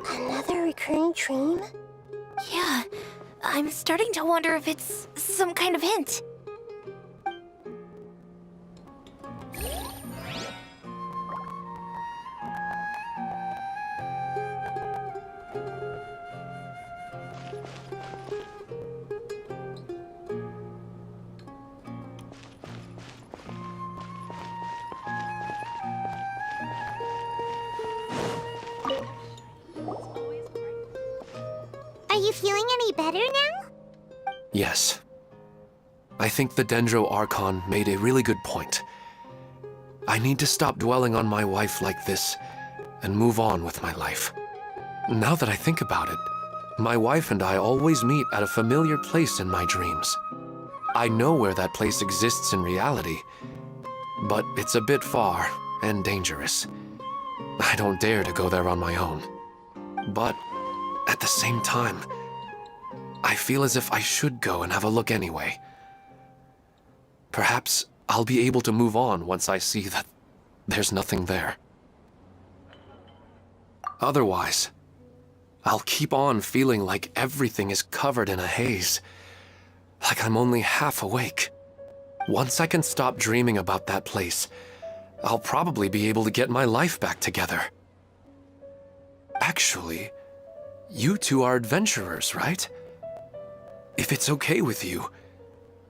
Another recurring dream? Yeah, I'm starting to wonder if it's some kind of hint. Are you feeling any better now? Yes. I think the Dendro Archon made a really good point. I need to stop dwelling on my wife like this and move on with my life. Now that I think about it, my wife and I always meet at a familiar place in my dreams. I know where that place exists in reality, but it's a bit far and dangerous. I don't dare to go there on my own. But at the same time, I feel as if I should go and have a look anyway. Perhaps I'll be able to move on once I see that there's nothing there. Otherwise, I'll keep on feeling like everything is covered in a haze, like I'm only half awake. Once I can stop dreaming about that place, I'll probably be able to get my life back together. Actually, you two are adventurers, right? If it's okay with you,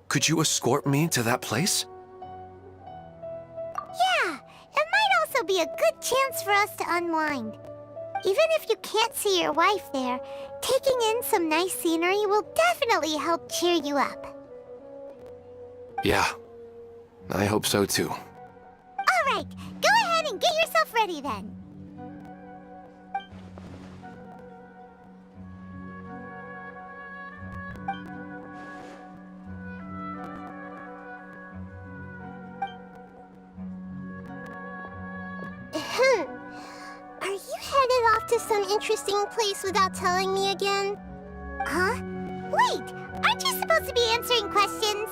could you escort me to that place? Yeah, it might also be a good chance for us to unwind. Even if you can't see your wife there, taking in some nice scenery will definitely help cheer you up. Yeah, I hope so too. All right, go ahead and get yourself ready then. Are you headed off to some interesting place without telling me again? Huh? Wait, aren't you supposed to be answering questions?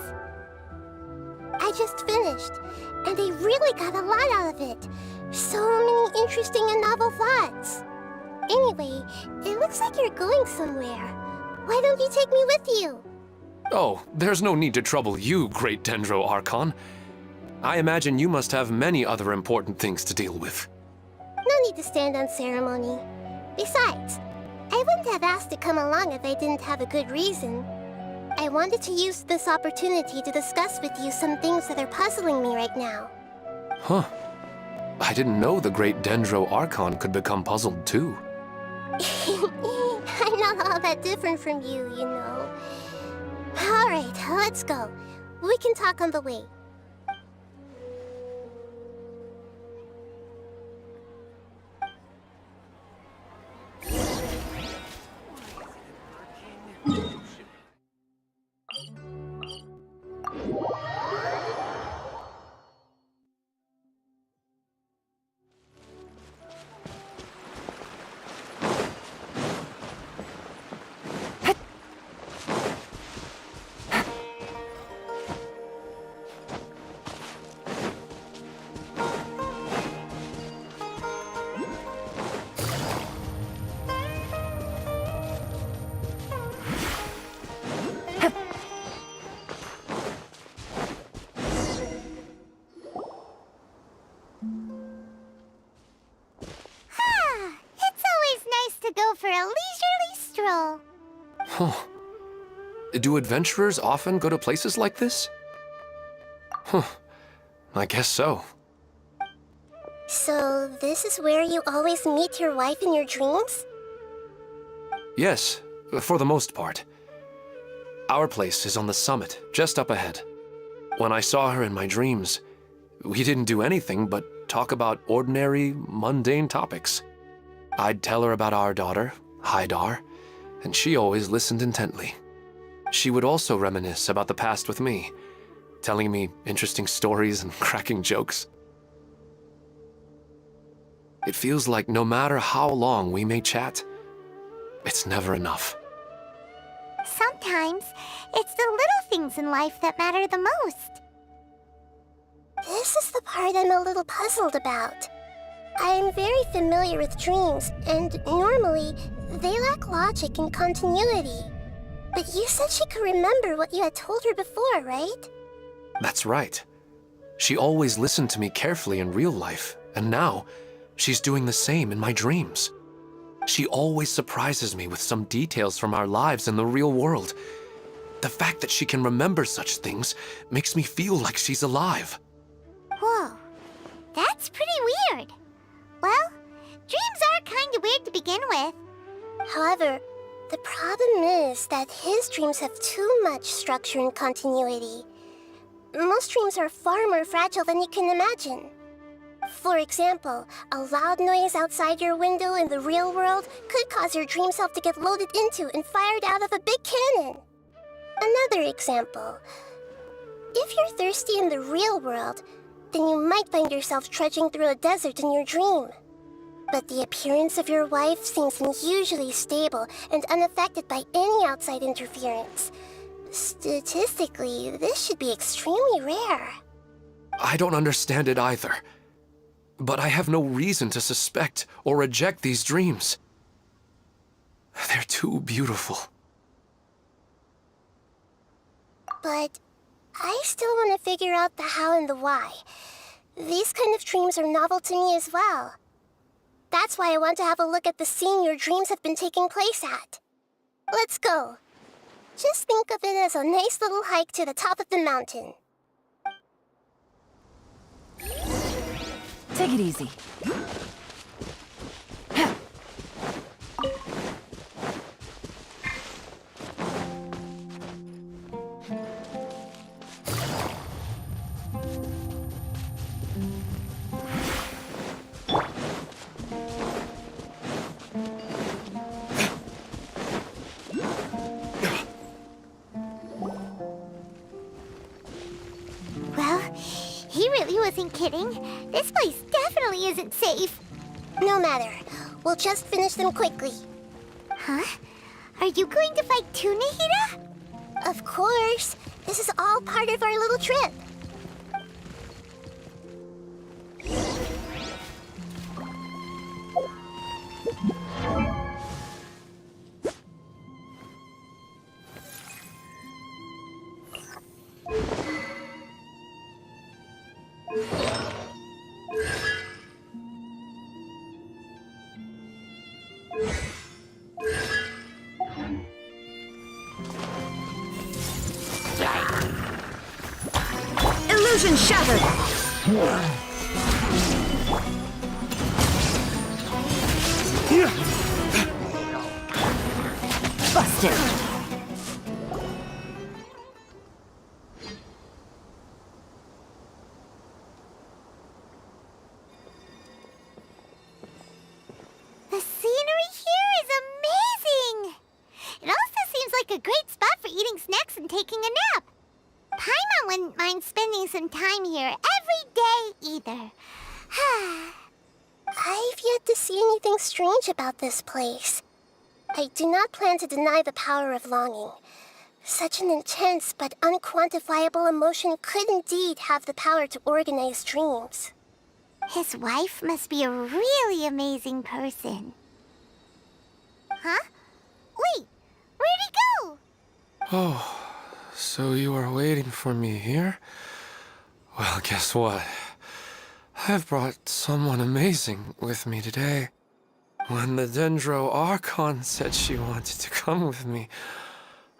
I just finished, and I really got a lot out of it. So many interesting and novel thoughts. Anyway, it looks like you're going somewhere. Why don't you take me with you? Oh, there's no need to trouble you, great Dendro Archon. I imagine you must have many other important things to deal with. No need to stand on ceremony. Besides, I wouldn't have asked to come along if I didn't have a good reason. I wanted to use this opportunity to discuss with you some things that are puzzling me right now. Huh. I didn't know the great Dendro Archon could become puzzled too. I'm not all that different from you, you know. Alright, let's go. We can talk on the way. Go for a leisurely stroll. Huh. Do adventurers often go to places like this? Huh. I guess so. So, this is where you always meet your wife in your dreams? Yes, for the most part. Our place is on the summit, just up ahead. When I saw her in my dreams, we didn't do anything but talk about ordinary, mundane topics. I'd tell her about our daughter, Haidar, and she always listened intently. She would also reminisce about the past with me, telling me interesting stories and cracking jokes. It feels like no matter how long we may chat, it's never enough. Sometimes, it's the little things in life that matter the most. This is the part I'm a little puzzled about. I am very familiar with dreams, and normally, they lack logic and continuity. But you said she could remember what you had told her before, right? That's right. She always listened to me carefully in real life, and now, she's doing the same in my dreams. She always surprises me with some details from our lives in the real world. The fact that she can remember such things makes me feel like she's alive. Whoa, that's pretty weird. Well, dreams are kind of weird to begin with. However, the problem is that his dreams have too much structure and continuity. Most dreams are far more fragile than you can imagine. For example, a loud noise outside your window in the real world could cause your dream self to get loaded into and fired out of a big cannon. Another example. If you're thirsty in the real world, then you might find yourself trudging through a desert in your dream. But the appearance of your wife seems unusually stable and unaffected by any outside interference. Statistically, this should be extremely rare. I don't understand it either. But I have no reason to suspect or reject these dreams. They're too beautiful. But I still want to figure out the how and the why. These kind of dreams are novel to me as well. That's why I want to have a look at the scene your dreams have been taking place at. Let's go. Just think of it as a nice little hike to the top of the mountain. Take it easy. Well, he really wasn't kidding. This place definitely isn't safe. No matter. We'll just finish them quickly. Huh? Are you going to fight too, Nahida? Of course. This is all part of our little trip. Illusion shattered! Busted! The scenery here is amazing! It also seems like a great spot for eating snacks and taking a nap. Paimon wouldn't mind spending some time here every day either. I've yet to see anything strange about this place. I do not plan to deny the power of longing. Such an intense but unquantifiable emotion could indeed have the power to organize dreams. His wife must be a really amazing person. Huh? Wait, where'd he go? Oh, so you are waiting for me here? Well, guess what? I've brought someone amazing with me today. When the Dendro Archon said she wanted to come with me,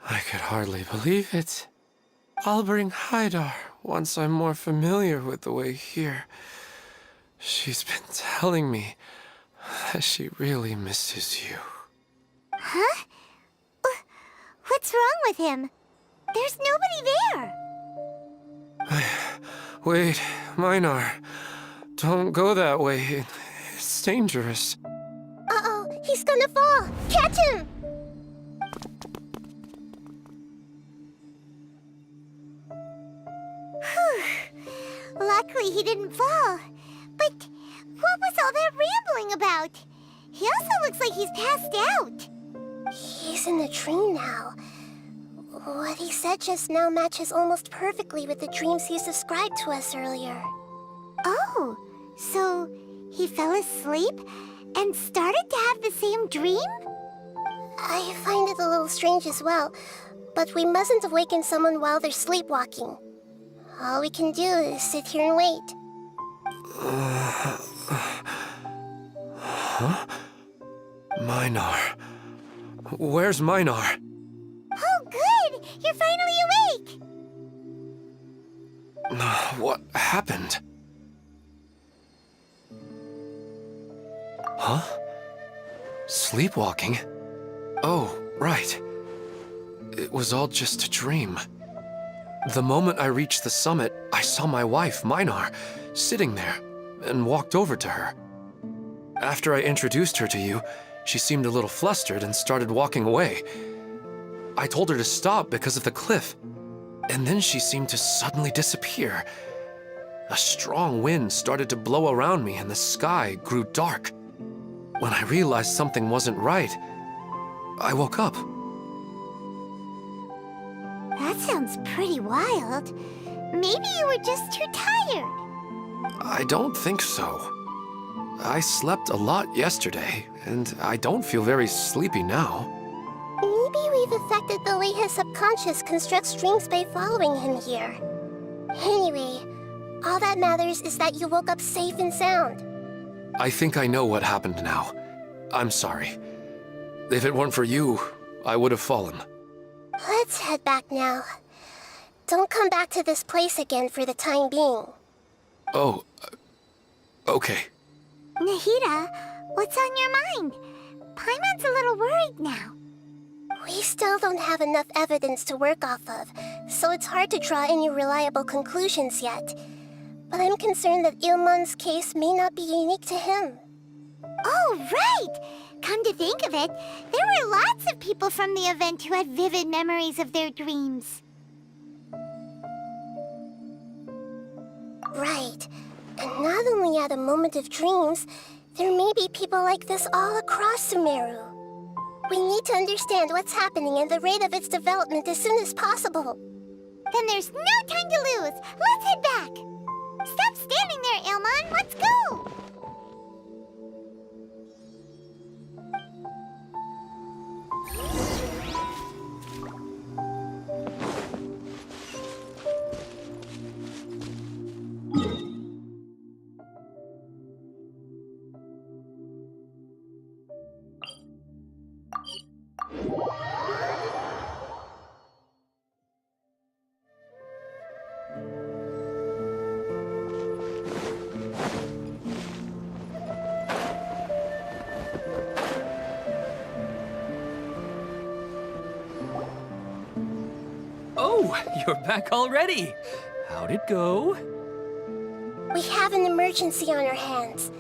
I could hardly believe it. I'll bring Haidar once I'm more familiar with the way here. She's been telling me that she really misses you. Huh? What's wrong with him? There's nobody there. Wait, Minar. Don't go that way. It's dangerous. Uh-oh, he's gonna fall. Catch him! Luckily, he didn't fall. But what was all that rambling about? He also looks like he's passed out. He's in a dream now. What he said just now matches almost perfectly with the dreams he's described to us earlier. Oh, so he fell asleep and started to have the same dream? I find it a little strange as well, but we mustn't awaken someone while they're sleepwalking. All we can do is sit here and wait. Huh? Minar. Where's Minar? Oh, good! You're finally awake! What happened? Huh? Sleepwalking? Oh, right. It was all just a dream. The moment I reached the summit, I saw my wife, Minar, sitting there, and walked over to her. After I introduced her to you, she seemed a little flustered and started walking away. I told her to stop because of the cliff, and then she seemed to suddenly disappear. A strong wind started to blow around me and the sky grew dark. When I realized something wasn't right, I woke up. That sounds pretty wild. Maybe you were just too tired. I don't think so. I slept a lot yesterday, and I don't feel very sleepy now. Maybe we've affected the way his subconscious constructs dreams by following him here. Anyway, all that matters is that you woke up safe and sound. I think I know what happened now. I'm sorry. If it weren't for you, I would have fallen. Let's head back now. Don't come back to this place again for the time being. Oh, okay. Nahida, what's on your mind? Paimon's a little worried now. We still don't have enough evidence to work off of, so it's hard to draw any reliable conclusions yet. But I'm concerned that Ilmon's case may not be unique to him. Oh, right! Come to think of it, there were lots of people from the event who had vivid memories of their dreams. Right. And not only at a moment of dreams, there may be people like this all across Sumeru. We need to understand what's happening and the rate of its development as soon as possible. Then there's no time to lose. Let's head back. Stop standing there, Ilmon. Let's go. Oh, you're back already. How'd it go? We have an emergency on our hands.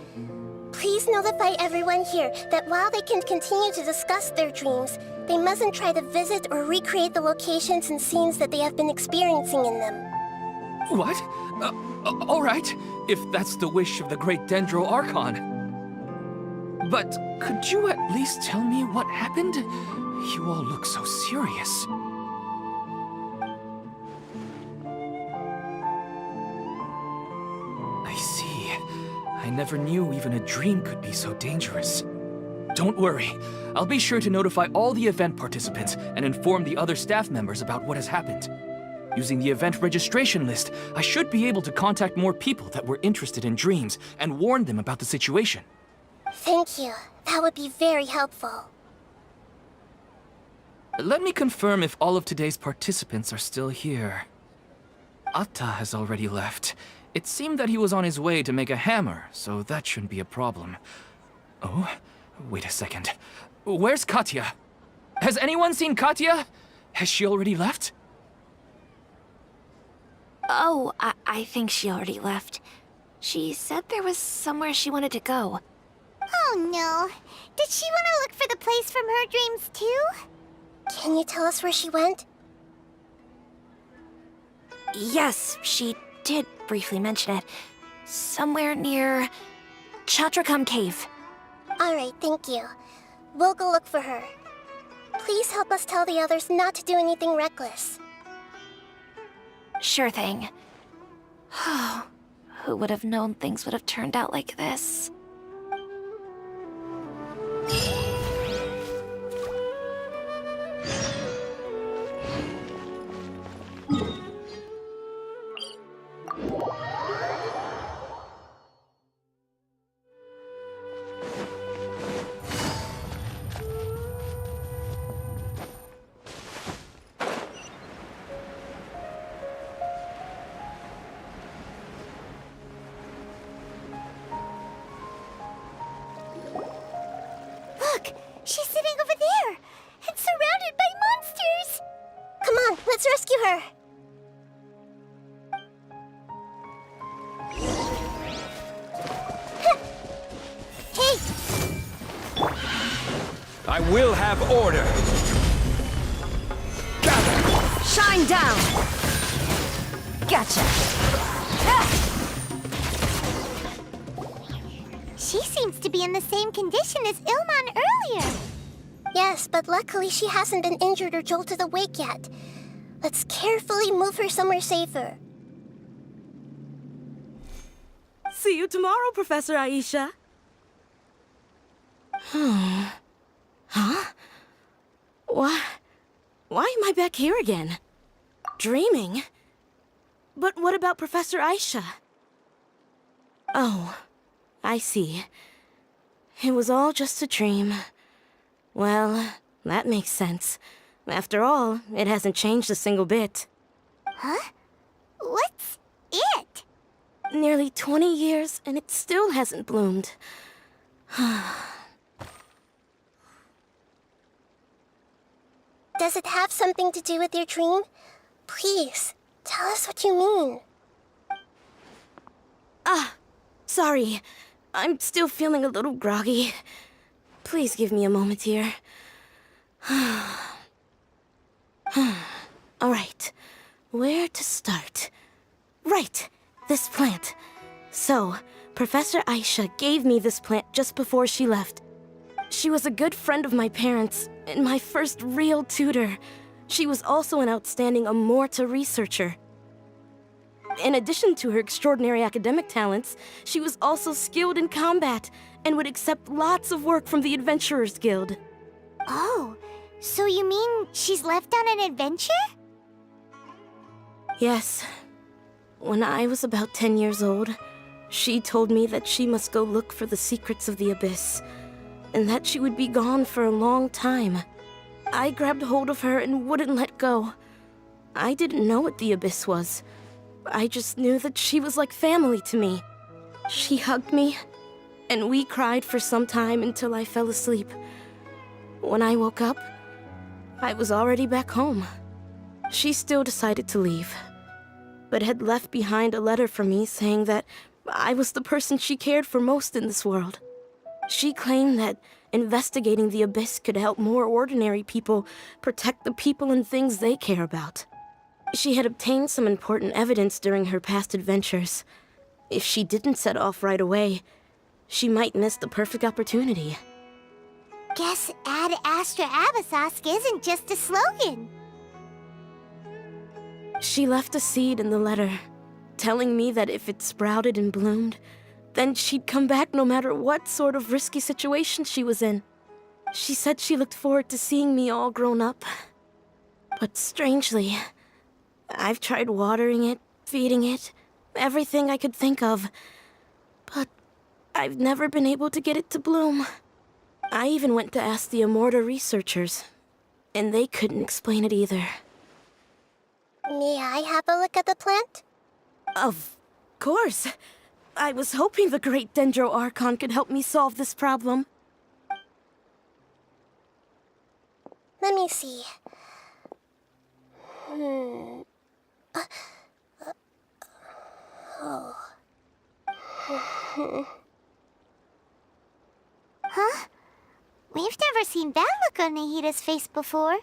Please notify everyone here that while they can continue to discuss their dreams, they mustn't try to visit or recreate the locations and scenes that they have been experiencing in them. What? All right, if that's the wish of the great Dendro Archon. But could you at least tell me what happened? You all look so serious. I see. I never knew even a dream could be so dangerous. Don't worry. I'll be sure to notify all the event participants and inform the other staff members about what has happened. Using the event registration list, I should be able to contact more people that were interested in dreams and warn them about the situation. Thank you. That would be very helpful. Let me confirm if all of today's participants are still here. Atta has already left. It seemed that he was on his way to make a hammer, so that shouldn't be a problem. Oh, wait a second. Where's Katya? Has anyone seen Katya? Has she already left? Oh, I think she already left. She said there was somewhere she wanted to go. Oh no. Did she want to look for the place from her dreams too? Can you tell us where she went? Yes, she did briefly mention it. Somewhere near Chatrakam Cave. Alright, thank you. We'll go look for her. Please help us tell the others not to do anything reckless. Sure thing. Who would have known things would have turned out like this? Look! She's sitting over there! And surrounded by monsters! Come on, let's rescue her! Hey! I will have order. Gather! Shine down! Gotcha! She seems to be in the same condition as Ilman earlier. Yes, but luckily she hasn't been injured or jolted awake yet. Let's carefully move her somewhere safer. See you tomorrow, Professor Aisha. Huh? Why am I back here again? Dreaming? But what about Professor Aisha? Oh, I see. It was all just a dream. Well, that makes sense. After all, it hasn't changed a single bit. Huh? What's it? Nearly 20 years, and it still hasn't bloomed. Does it have something to do with your dream? Please, tell us what you mean. Sorry. I'm still feeling a little groggy. Please give me a moment here. Alright, where to start? Right, this plant. So, Professor Aisha gave me this plant just before she left. She was a good friend of my parents, and my first real tutor. She was also an outstanding Amorta researcher. In addition to her extraordinary academic talents, she was also skilled in combat and would accept lots of work from the Adventurers Guild. Oh, so you mean she's left on an adventure? Yes. When I was about 10 years old, she told me that she must go look for the secrets of the Abyss, and that she would be gone for a long time. I grabbed hold of her and wouldn't let go. I didn't know what the Abyss was. I just knew that she was like family to me. She hugged me, and we cried for some time until I fell asleep. When I woke up, I was already back home. She still decided to leave, but had left behind a letter for me saying that I was the person she cared for most in this world. She claimed that investigating the Abyss could help more ordinary people protect the people and things they care about. She had obtained some important evidence during her past adventures. If she didn't set off right away, she might miss the perfect opportunity. Guess Ad Astra Abyssosque isn't just a slogan. She left a seed in the letter, telling me that if it sprouted and bloomed, then she'd come back no matter what sort of risky situation she was in. She said she looked forward to seeing me all grown up. But strangely, I've tried watering it, feeding it, everything I could think of. But I've never been able to get it to bloom. I even went to ask the Amorta researchers, and they couldn't explain it either. May I have a look at the plant? Of course. I was hoping the great Dendro Archon could help me solve this problem. Let me see. Huh? We've never seen that look on Nahida's face before.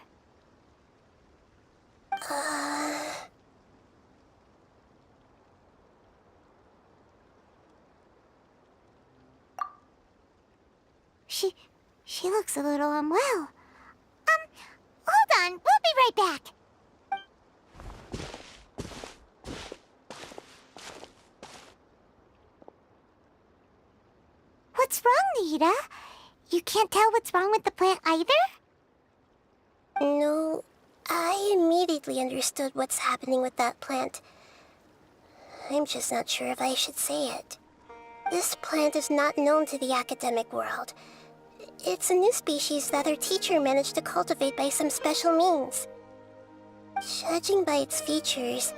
She looks a little unwell. Hold on, we'll be right back. What's wrong, Nita? You can't tell what's wrong with the plant either? No, I immediately understood what's happening with that plant. I'm just not sure if I should say it. This plant is not known to the academic world. It's a new species that our teacher managed to cultivate by some special means. Judging by its features,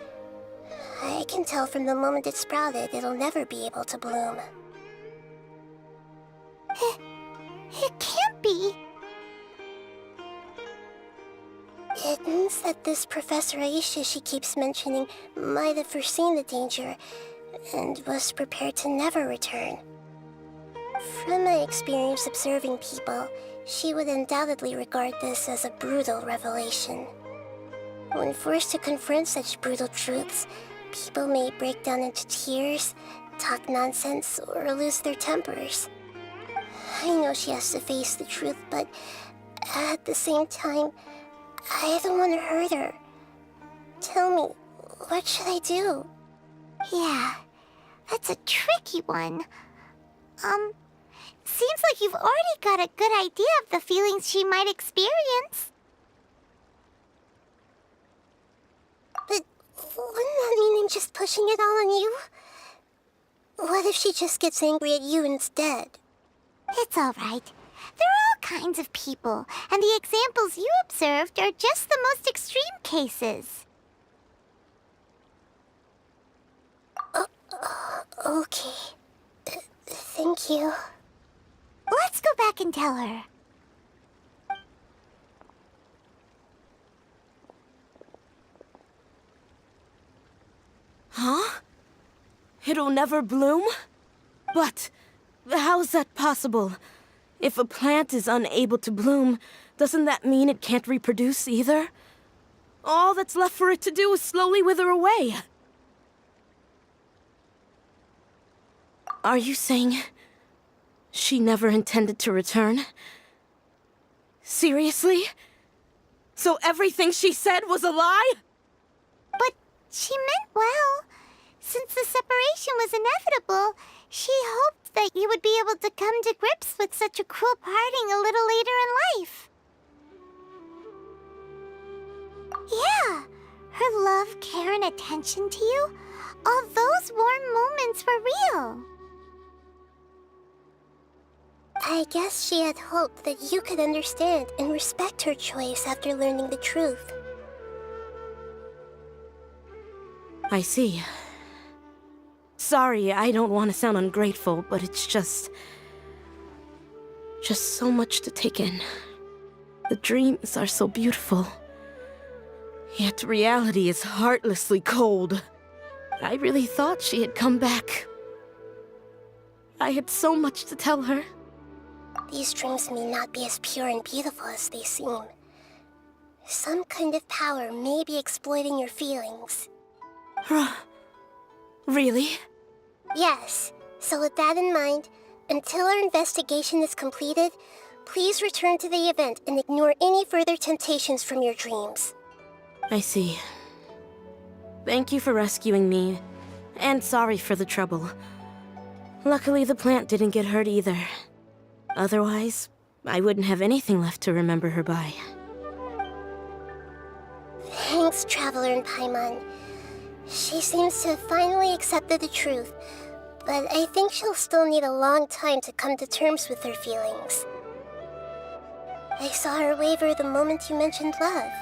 I can tell from the moment it sprouted it'll never be able to bloom. It can't be. It means that this Professor Aisha she keeps mentioning might have foreseen the danger and was prepared to never return. From my experience observing people, she would undoubtedly regard this as a brutal revelation. When forced to confront such brutal truths, people may break down into tears, talk nonsense, or lose their tempers. I know she has to face the truth, but at the same time, I don't want to hurt her. Tell me, what should I do? Yeah, that's a tricky one. Seems like you've already got a good idea of the feelings she might experience. But wouldn't that mean I'm just pushing it all on you? What if she just gets angry at you instead? It's all right. There are all kinds of people, and the examples you observed are just the most extreme cases. Okay. Thank you. Let's go back and tell her. Huh? It'll never bloom? But how's that possible? If a plant is unable to bloom, doesn't that mean it can't reproduce either? All that's left for it to do is slowly wither away. Are you saying she never intended to return? Seriously? So everything she said was a lie? But she meant well. Since the separation was inevitable, she hoped that you would be able to come to grips with such a cruel parting a little later in life. Yeah, her love, care, and attention to you, all those warm moments were real. I guess she had hoped that you could understand and respect her choice after learning the truth. I see. Sorry, I don't want to sound ungrateful, but it's just so much to take in. The dreams are so beautiful. Yet reality is heartlessly cold. I really thought she had come back. I had so much to tell her. These dreams may not be as pure and beautiful as they seem. Some kind of power may be exploiting your feelings. Really? Yes. So with that in mind, until our investigation is completed, please return to the event and ignore any further temptations from your dreams. I see. Thank you for rescuing me, and sorry for the trouble. Luckily, the plant didn't get hurt either. Otherwise, I wouldn't have anything left to remember her by. Thanks, Traveler and Paimon. She seems to have finally accepted the truth, but I think she'll still need a long time to come to terms with her feelings. I saw her waver the moment you mentioned love.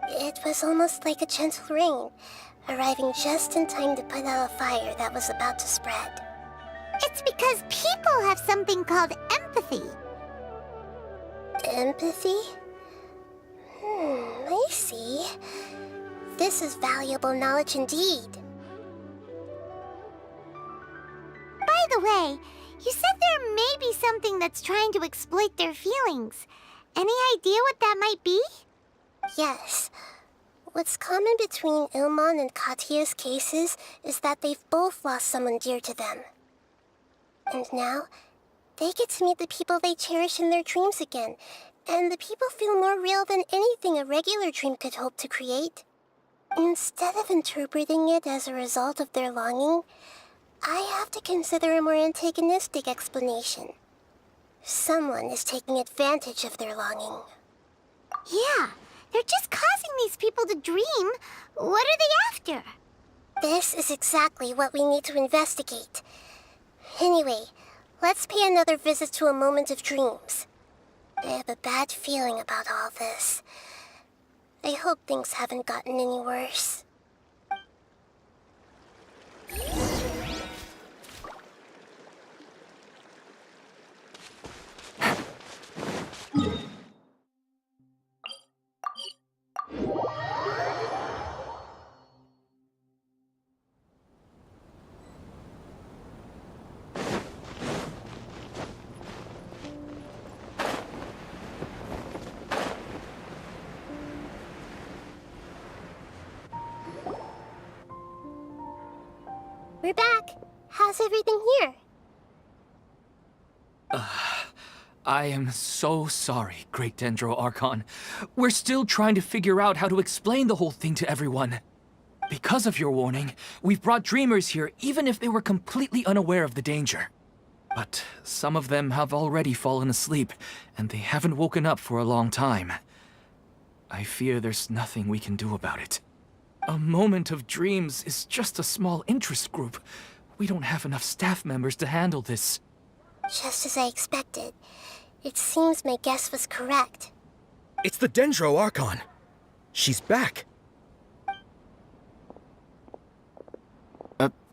It was almost like a gentle rain, arriving just in time to put out a fire that was about to spread. It's because people have something called empathy. Empathy? I see. This is valuable knowledge indeed. By the way, you said there may be something that's trying to exploit their feelings. Any idea what that might be? Yes. What's common between Ilmon and Katya's cases is that they've both lost someone dear to them. And now, they get to meet the people they cherish in their dreams again, and the people feel more real than anything a regular dream could hope to create. Instead of interpreting it as a result of their longing, I have to consider a more antagonistic explanation. Someone is taking advantage of their longing. Yeah, they're just causing these people to dream. What are they after? This is exactly what we need to investigate. Anyway, let's pay another visit to a moment of dreams. I have a bad feeling about all this. I hope things haven't gotten any worse. We're back. How's everything here? I am so sorry, Great Dendro Archon. We're still trying to figure out how to explain the whole thing to everyone. Because of your warning, we've brought dreamers here even if they were completely unaware of the danger. But some of them have already fallen asleep, and they haven't woken up for a long time. I fear there's nothing we can do about it. A moment of dreams is just a small interest group. We don't have enough staff members to handle this. Just as I expected. It seems my guess was correct. It's the Dendro Archon. She's back.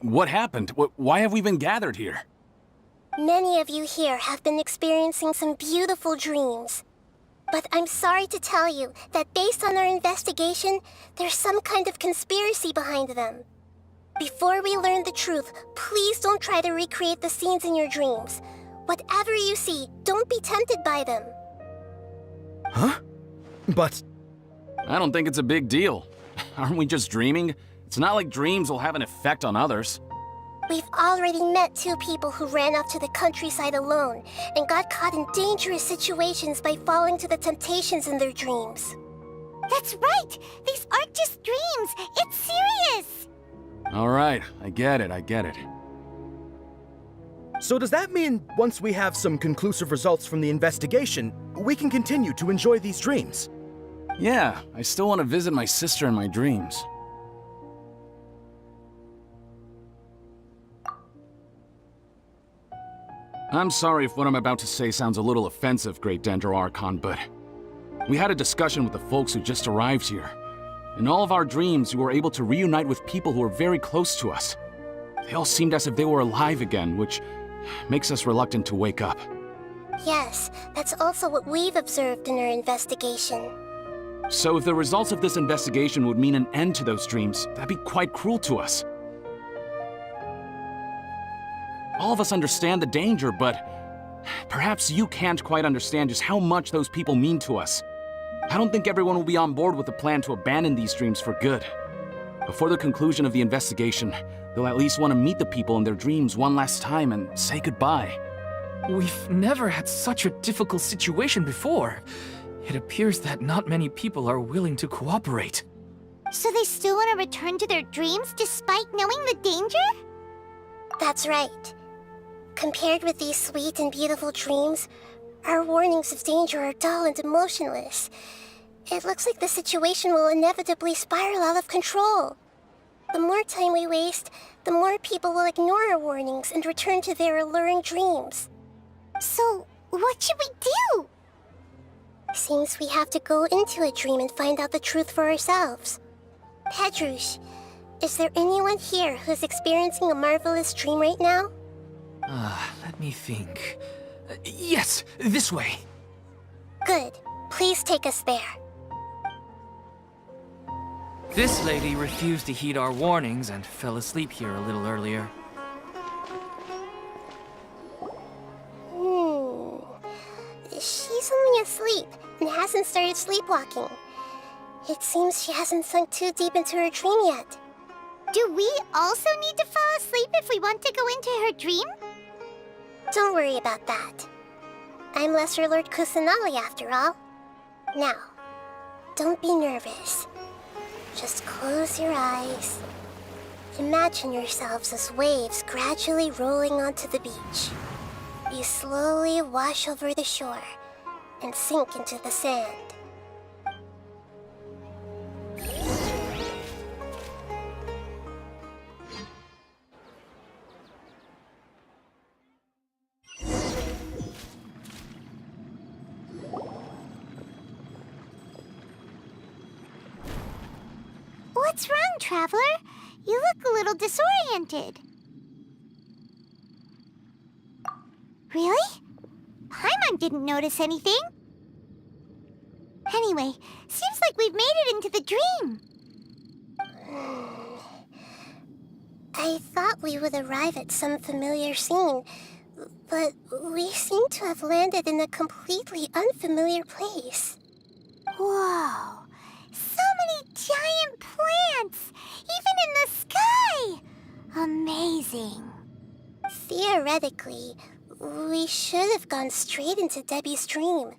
What happened? Why have we been gathered here? Many of you here have been experiencing some beautiful dreams. But I'm sorry to tell you that based on our investigation, there's some kind of conspiracy behind them. Before we learn the truth, please don't try to recreate the scenes in your dreams. Whatever you see, don't be tempted by them. Huh? But... I don't think it's a big deal. Aren't we just dreaming? It's not like dreams will have an effect on others. We've already met 2 people who ran off to the countryside alone and got caught in dangerous situations by falling to the temptations in their dreams. That's right! These aren't just dreams! It's serious! All right, I get it. so does that mean once we have some conclusive results from the investigation, we can continue to enjoy these dreams? Yeah, I still want to visit my sister in my dreams. I'm sorry if what I'm about to say sounds a little offensive, Great Dendro Archon, but we had a discussion with the folks who just arrived here. In all of our dreams, we were able to reunite with people who were very close to us. They all seemed as if they were alive again, which makes us reluctant to wake up. Yes, that's also what we've observed in our investigation. So if the results of this investigation would mean an end to those dreams, that'd be quite cruel to us. All of us understand the danger, but perhaps you can't quite understand just how much those people mean to us. I don't think everyone will be on board with the plan to abandon these dreams for good. Before the conclusion of the investigation, they'll at least want to meet the people in their dreams one last time and say goodbye. We've never had such a difficult situation before. It appears that not many people are willing to cooperate. So they still want to return to their dreams despite knowing the danger? That's right. Compared with these sweet and beautiful dreams, our warnings of danger are dull and emotionless. It looks like the situation will inevitably spiral out of control. The more time we waste, the more people will ignore our warnings and return to their alluring dreams. So, what should we do? Seems we have to go into a dream and find out the truth for ourselves. Pedrush, is there anyone here who's experiencing a marvelous dream right now? Let me think. Yes, this way. Good. Please take us there. This lady refused to heed our warnings and fell asleep here a little earlier. She's only asleep and hasn't started sleepwalking. It seems she hasn't sunk too deep into her dream yet. Do we also need to fall asleep if we want to go into her dream? Don't worry about that. I'm Lesser Lord Kusanali after all. Now, don't be nervous. Just close your eyes. Imagine yourselves as waves gradually rolling onto the beach. You slowly wash over the shore and sink into the sand. What's wrong, Traveler? You look a little disoriented. Really? Paimon didn't notice anything. Anyway, seems like we've made it into the dream. I thought we would arrive at some familiar scene, but we seem to have landed in a completely unfamiliar place. Whoa! So many giant plants! Even in the sky! Amazing. Theoretically, we should have gone straight into Debbie's dream.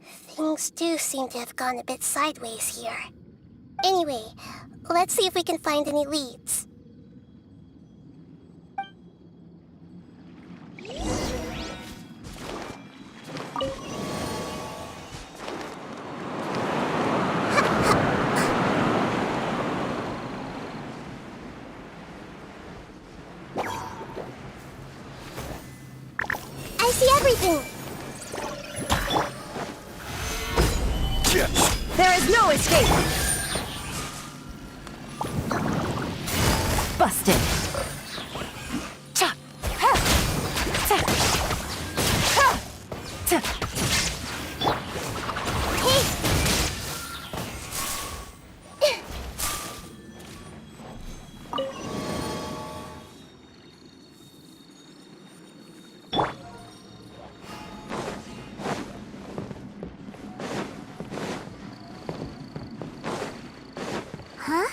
Things do seem to have gone a bit sideways here. Anyway, let's see if we can find any leads. I see everything! There is no escape! Busted! Huh?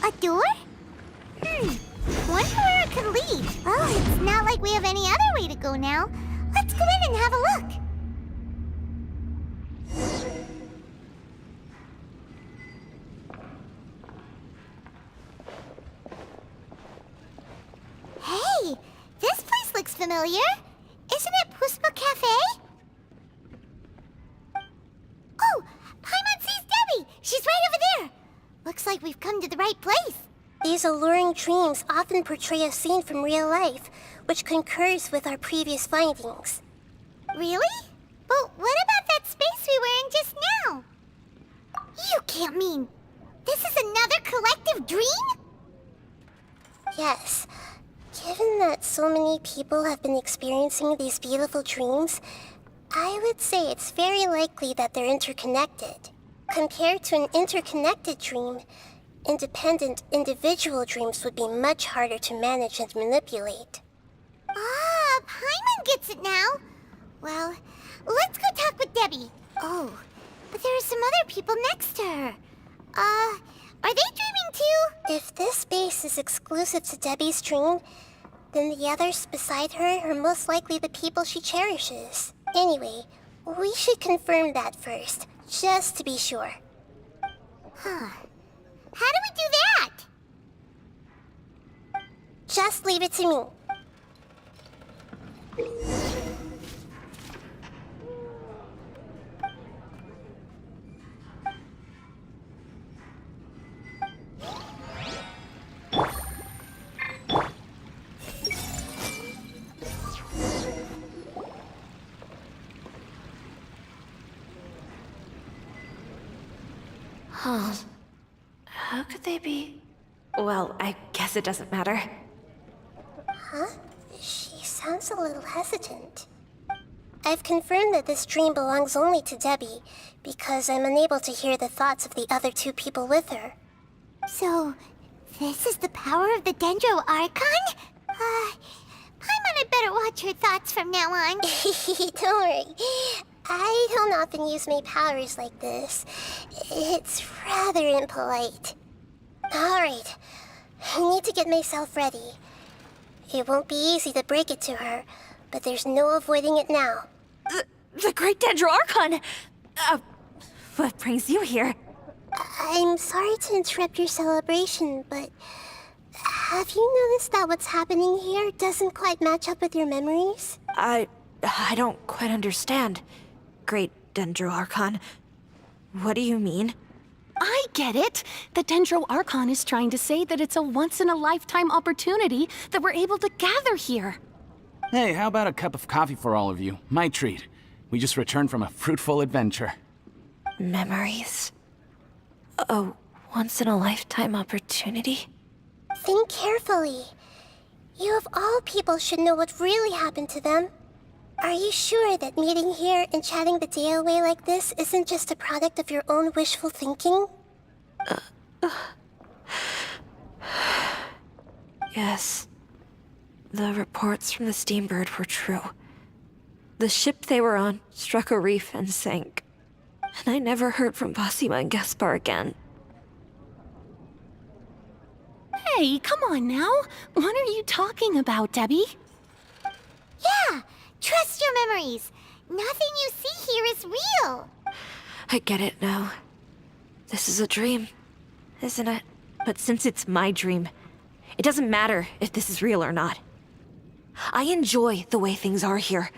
A door? Wonder where it could lead. Well, it's not like we have any other way to go now. Let's go in and have a look. Hey, this place looks familiar. Isn't it Puspa Cafe? Oh, Paimon sees Debbie. She's right over there. Looks like we've come to the right place. These alluring dreams often portray a scene from real life, which concurs with our previous findings. Really? But what about that space we were in just now? You can't mean this is another collective dream? Yes. Given that so many people have been experiencing these beautiful dreams, I would say it's very likely that they're interconnected. Compared to an interconnected dream, independent individual dreams would be much harder to manage and manipulate. Ah, Paimon gets it now. Well, let's go talk with Debbie. Oh, but there are some other people next to her. Are they dreaming too? If this space is exclusive to Debbie's dream, then the others beside her are most likely the people she cherishes. Anyway, we should confirm that first, just to be sure. Huh. How do we do that? Just leave it to me. Huh. How could they be? Well, I guess it doesn't matter. Huh? She sounds a little hesitant. I've confirmed that this dream belongs only to Debbie, because I'm unable to hear the thoughts of the other two people with her. So, this is the power of the Dendro Archon? Paimon had better watch her thoughts from now on. Don't worry. I don't often use my powers like this. It's rather impolite. Alright, I need to get myself ready. It won't be easy to break it to her, but there's no avoiding it now. The Great Dendro Archon! What brings you here? I'm sorry to interrupt your celebration, but have you noticed that what's happening here doesn't quite match up with your memories? I don't quite understand. Great Dendro Archon. What do you mean? I get it. The Dendro Archon is trying to say that it's a once-in-a-lifetime opportunity that we're able to gather here. Hey, how about a cup of coffee for all of you? My treat. We just returned from a fruitful adventure. Memories. A once-in-a-lifetime opportunity? Think carefully. You of all people should know what really happened to them. Are you sure that meeting here and chatting the day away like this isn't just a product of your own wishful thinking? Yes. The reports from the Steambird were true. The ship they were on struck a reef and sank. And I never heard from Basima and Gaspar again. Hey, come on now. What are you talking about, Debbie? Yeah, trust your memories. Nothing you see here is real. I get it now. This is a dream, isn't it? But since it's my dream, it doesn't matter if this is real or not. I enjoy the way things are here.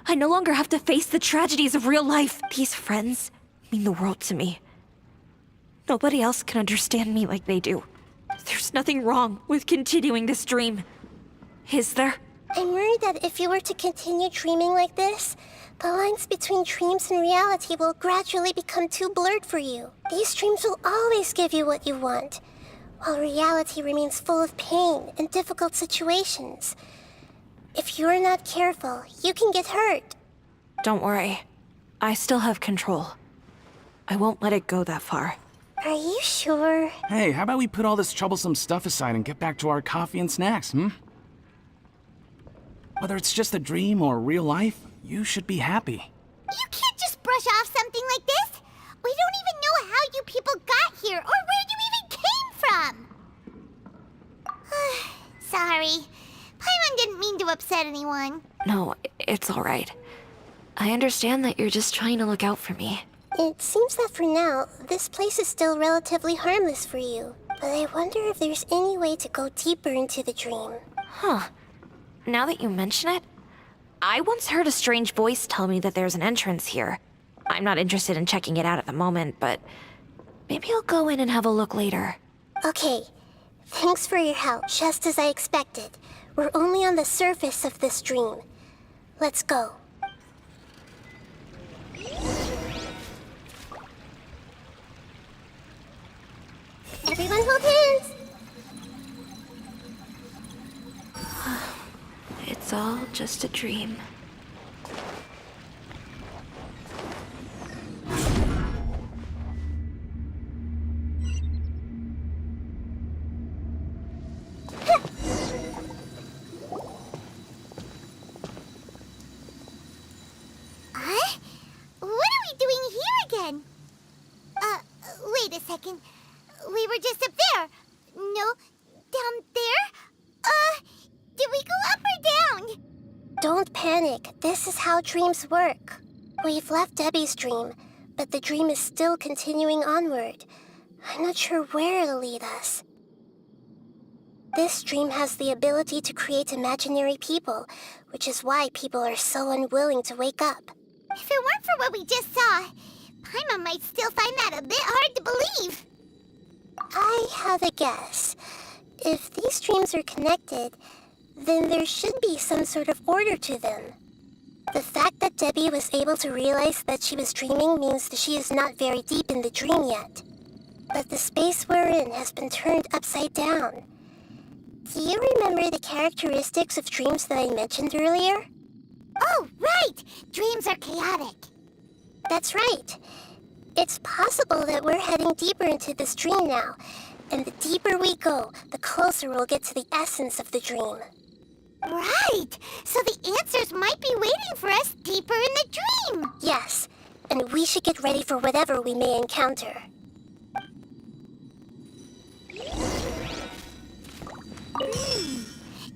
I no longer have to face the tragedies of real life. These friends mean the world to me. Nobody else can understand me like they do. There's nothing wrong with continuing this dream. Is there? I'm worried that if you were to continue dreaming like this, the lines between dreams and reality will gradually become too blurred for you. These dreams will always give you what you want, while reality remains full of pain and difficult situations. If you're not careful, you can get hurt. Don't worry. I still have control. I won't let it go that far. Are you sure? Hey, how about we put all this troublesome stuff aside and get back to our coffee and snacks, Whether it's just a dream or real life, you should be happy. You can't just brush off something like this. We don't even know how you people got here or where you even came from. Sorry. Paimon didn't mean to upset anyone. No, it's all right. I understand that you're just trying to look out for me. It seems that for now, this place is still relatively harmless for you. But I wonder if there's any way to go deeper into the dream. Huh. Now that you mention it, I once heard a strange voice tell me that there's an entrance here. I'm not interested in checking it out at the moment, but maybe I'll go in and have a look later. Okay. Thanks for your help, just as I expected. We're only on the surface of this dream. Let's go. Everyone hold hands! It's all just a dream. Huh? What are we doing here again? Wait a second. We were just up there. No, down there? Did we go up or down? Don't panic. This is how dreams work. We've left Debbie's dream, but the dream is still continuing onward. I'm not sure where it'll lead us. This dream has the ability to create imaginary people, which is why people are so unwilling to wake up. If it weren't for what we just saw, Paimon might still find that a bit hard to believe. I have a guess. If these dreams are connected, then there should be some sort of order to them. The fact that Debbie was able to realize that she was dreaming means that she is not very deep in the dream yet. But the space we're in has been turned upside down. Do you remember the characteristics of dreams that I mentioned earlier? Oh, right! Dreams are chaotic. That's right. It's possible that we're heading deeper into this dream now, and the deeper we go, the closer we'll get to the essence of the dream. Right! So the answers might be waiting for us deeper in the dream! Yes, and we should get ready for whatever we may encounter.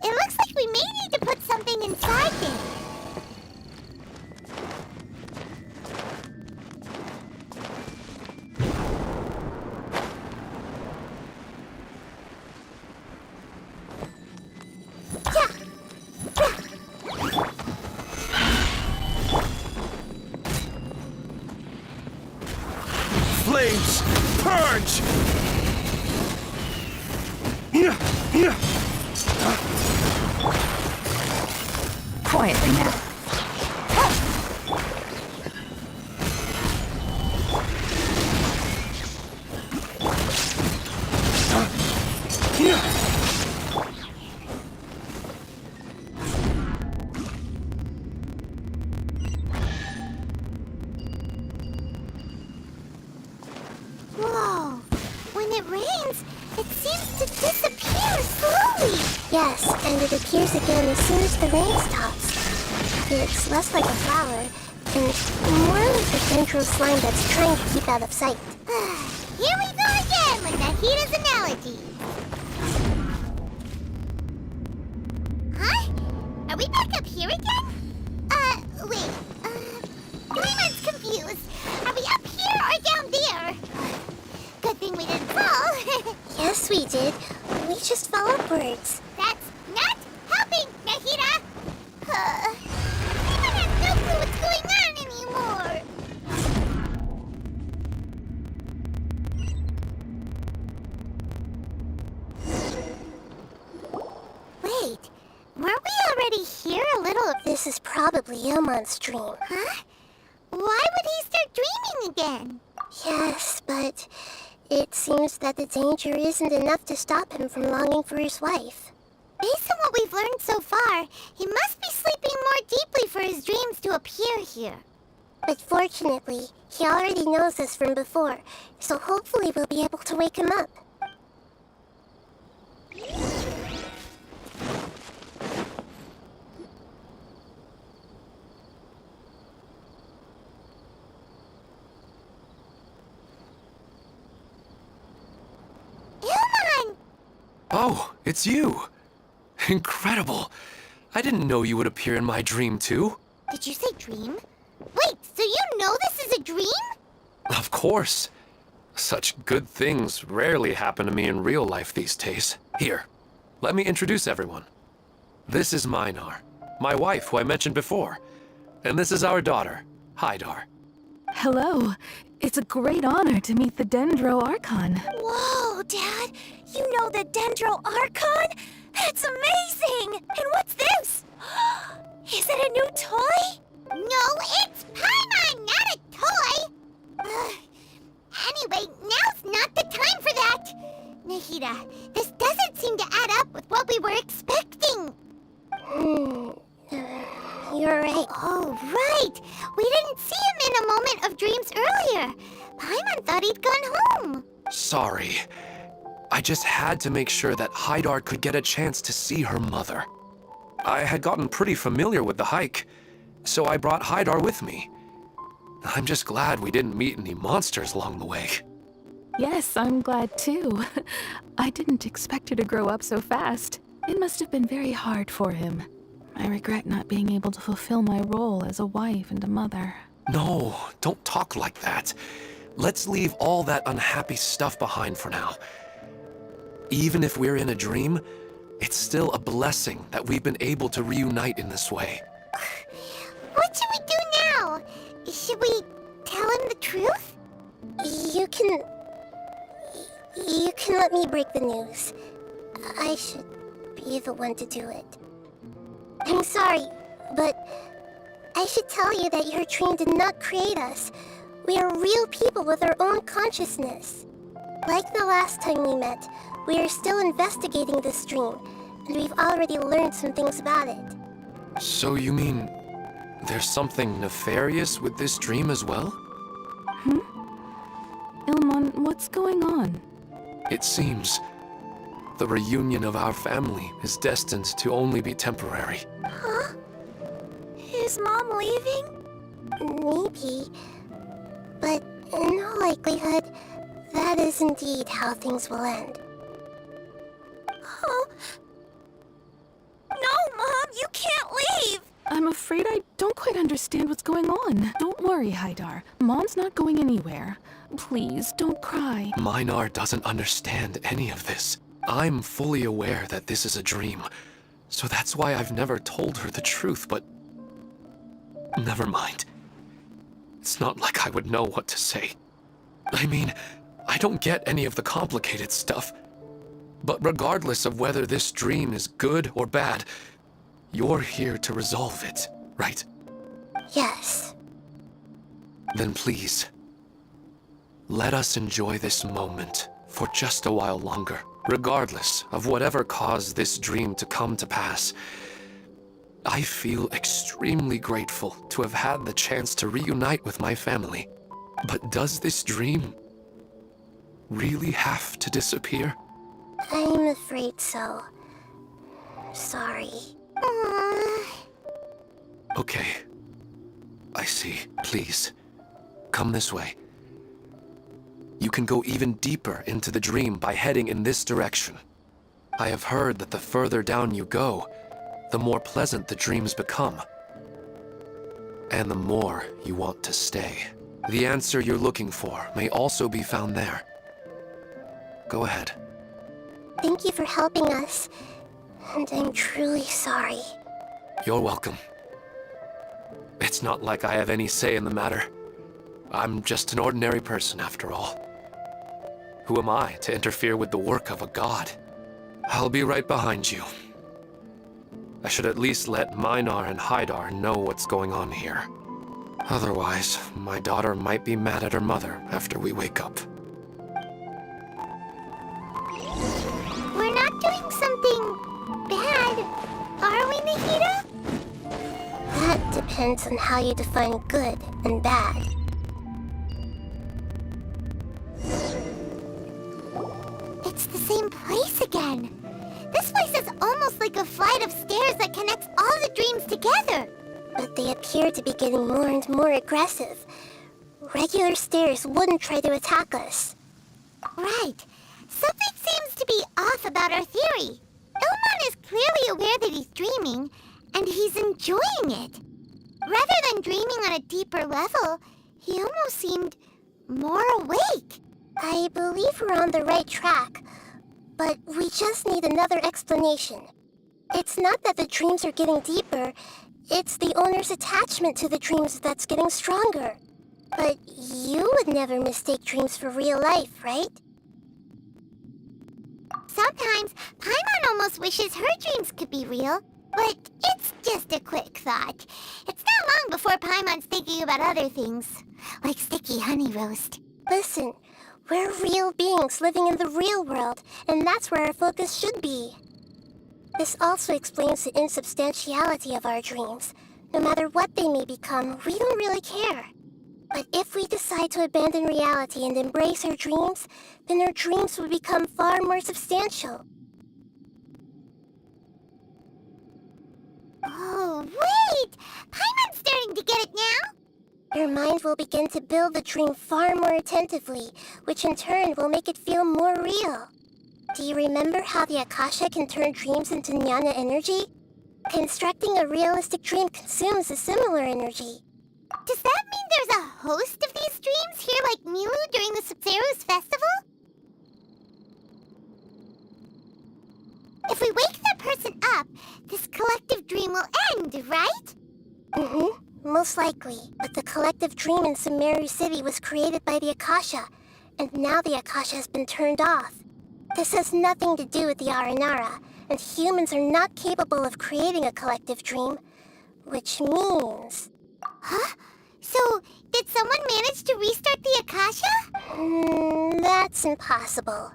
It It looks like we may need to put something inside there. Flames, purge! Quietly now. Whoa! When it rains, it seems to disappear slowly. Yes, and it appears again as soon as the rain stops. It's less like a flower, and more like a dendro slime that's trying to keep out of sight. Here we go again with Nahita's analogy. Huh? Are we back up here again? Wait. Paimon's confused. Are we up here or down there? Good thing we didn't fall. Yes, we did. We just fell upwards. That's not helping, Nahita! Paimon has no clue what's going on anymore! Wait, weren't we already here a little? This is probably Ilmon's dream. Huh? Why would he start dreaming again? Yes, but it seems that the danger isn't enough to stop him from longing for his wife. Based on what we've learned so far, he must be sleeping more deeply for his dreams to appear here. But fortunately, he already knows us from before, so hopefully we'll be able to wake him up. Ilmon! Oh, it's you! Incredible! I didn't know you would appear in my dream, too. Did you say dream? Wait, so you know this is a dream? Of course. Such good things rarely happen to me in real life these days. Here, let me introduce everyone. This is Minar, my wife who I mentioned before. And this is our daughter, Hydar. Hello. It's a great honor to meet the Dendro Archon. Whoa, Dad! You know the Dendro Archon? That's amazing! And what's this? Is it a new toy? No, it's Paimon, not a toy! Anyway, now's not the time for that! Nahita, this doesn't seem to add up with what we were expecting. You're right. Oh, right! We didn't see him in a moment of dreams earlier. Paimon thought he'd gone home. Sorry. I just had to make sure that Hydar could get a chance to see her mother. I had gotten pretty familiar with the hike, so I brought Hydar with me. I'm just glad we didn't meet any monsters along the way. Yes, I'm glad too. I didn't expect her to grow up so fast. It must have been very hard for him. I regret not being able to fulfill my role as a wife and a mother. No, don't talk like that. Let's leave all that unhappy stuff behind for now. Even if we're in a dream, it's still a blessing that we've been able to reunite in this way. What should we do now? Should we tell him the truth? You can let me break the news. I should be the one to do it. I'm sorry, but I should tell you that your dream did not create us. We are real people with our own consciousness. Like the last time we met, we are still investigating this dream, and we've already learned some things about it. So you mean there's something nefarious with this dream as well? Ilmon, what's going on? It seems the reunion of our family is destined to only be temporary. Huh? Is Mom leaving? Maybe, but in all likelihood, that is indeed how things will end. Oh. I'm afraid I don't quite understand what's going on. Don't worry, Haidar. Mom's not going anywhere. Please, don't cry. Minar doesn't understand any of this. I'm fully aware that this is a dream, so that's why I've never told her the truth, but... Never mind. It's not like I would know what to say. I mean, I don't get any of the complicated stuff. But regardless of whether this dream is good or bad, you're here to resolve it, right? Yes. Then please, let us enjoy this moment for just a while longer. Regardless of whatever caused this dream to come to pass, I feel extremely grateful to have had the chance to reunite with my family. But does this dream really have to disappear? I'm afraid so. Sorry. Okay. I see. Please, come this way. You can go even deeper into the dream by heading in this direction. I have heard that the further down you go, the more pleasant the dreams become. And the more you want to stay. The answer you're looking for may also be found there. Go ahead. Thank you for helping us, and I'm truly sorry. You're welcome. It's not like I have any say in the matter. I'm just an ordinary person, after all. Who am I to interfere with the work of a god? I'll be right behind you. I should at least let Minar and Haidar know what's going on here. Otherwise, my daughter might be mad at her mother after we wake up. We're not doing something bad, are we, Nahida? That depends on how you define good and bad. It's the same place again. This place is almost like a flight of stairs that connects all the dreams together. But they appear to be getting more and more aggressive. Regular stairs wouldn't try to attack us. Right. Something seems to be off about our theory. Ilman is clearly aware that he's dreaming, and he's enjoying it. Rather than dreaming on a deeper level, he almost seemed more awake. I believe we're on the right track, but we just need another explanation. It's not that the dreams are getting deeper, it's the owner's attachment to the dreams that's getting stronger. But you would never mistake dreams for real life, right? Sometimes, Paimon almost wishes her dreams could be real, but it's just a quick thought. It's not long before Paimon's thinking about other things, like sticky honey roast. Listen, we're real beings living in the real world, and that's where our focus should be. This also explains the insubstantiality of our dreams. No matter what they may become, we don't really care. But if we decide to abandon reality and embrace our dreams, then our dreams would become far more substantial. Oh, wait! Paimon's starting to get it now! Your mind will begin to build the dream far more attentively, which in turn will make it feel more real. Do you remember how the Akasha can turn dreams into jnana energy? Constructing a realistic dream consumes a similar energy. Does that mean there's a host of these dreams here like Milu during the Subzerus festival? If we wake that person up, this collective dream will end, right? Mm-hmm, most likely. But the collective dream in Sumeru City was created by the Akasha, and now the Akasha has been turned off. This has nothing to do with the Aranara, and humans are not capable of creating a collective dream, which means... Huh? So, did someone manage to restart the Akasha? That's impossible.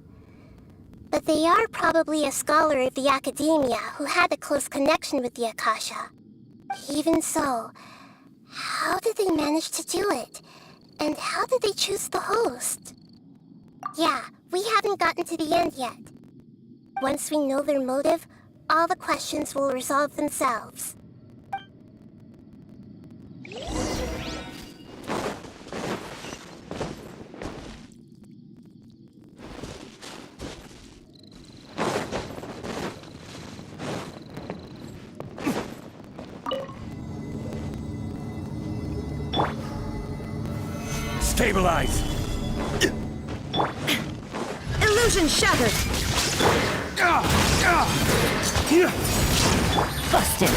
But they are probably a scholar of the Academia who had a close connection with the Akasha. Even so, how did they manage to do it? And how did they choose the host? Yeah, we haven't gotten to the end yet. Once we know their motive, all the questions will resolve themselves. Stabilize! Illusion shattered! Busted!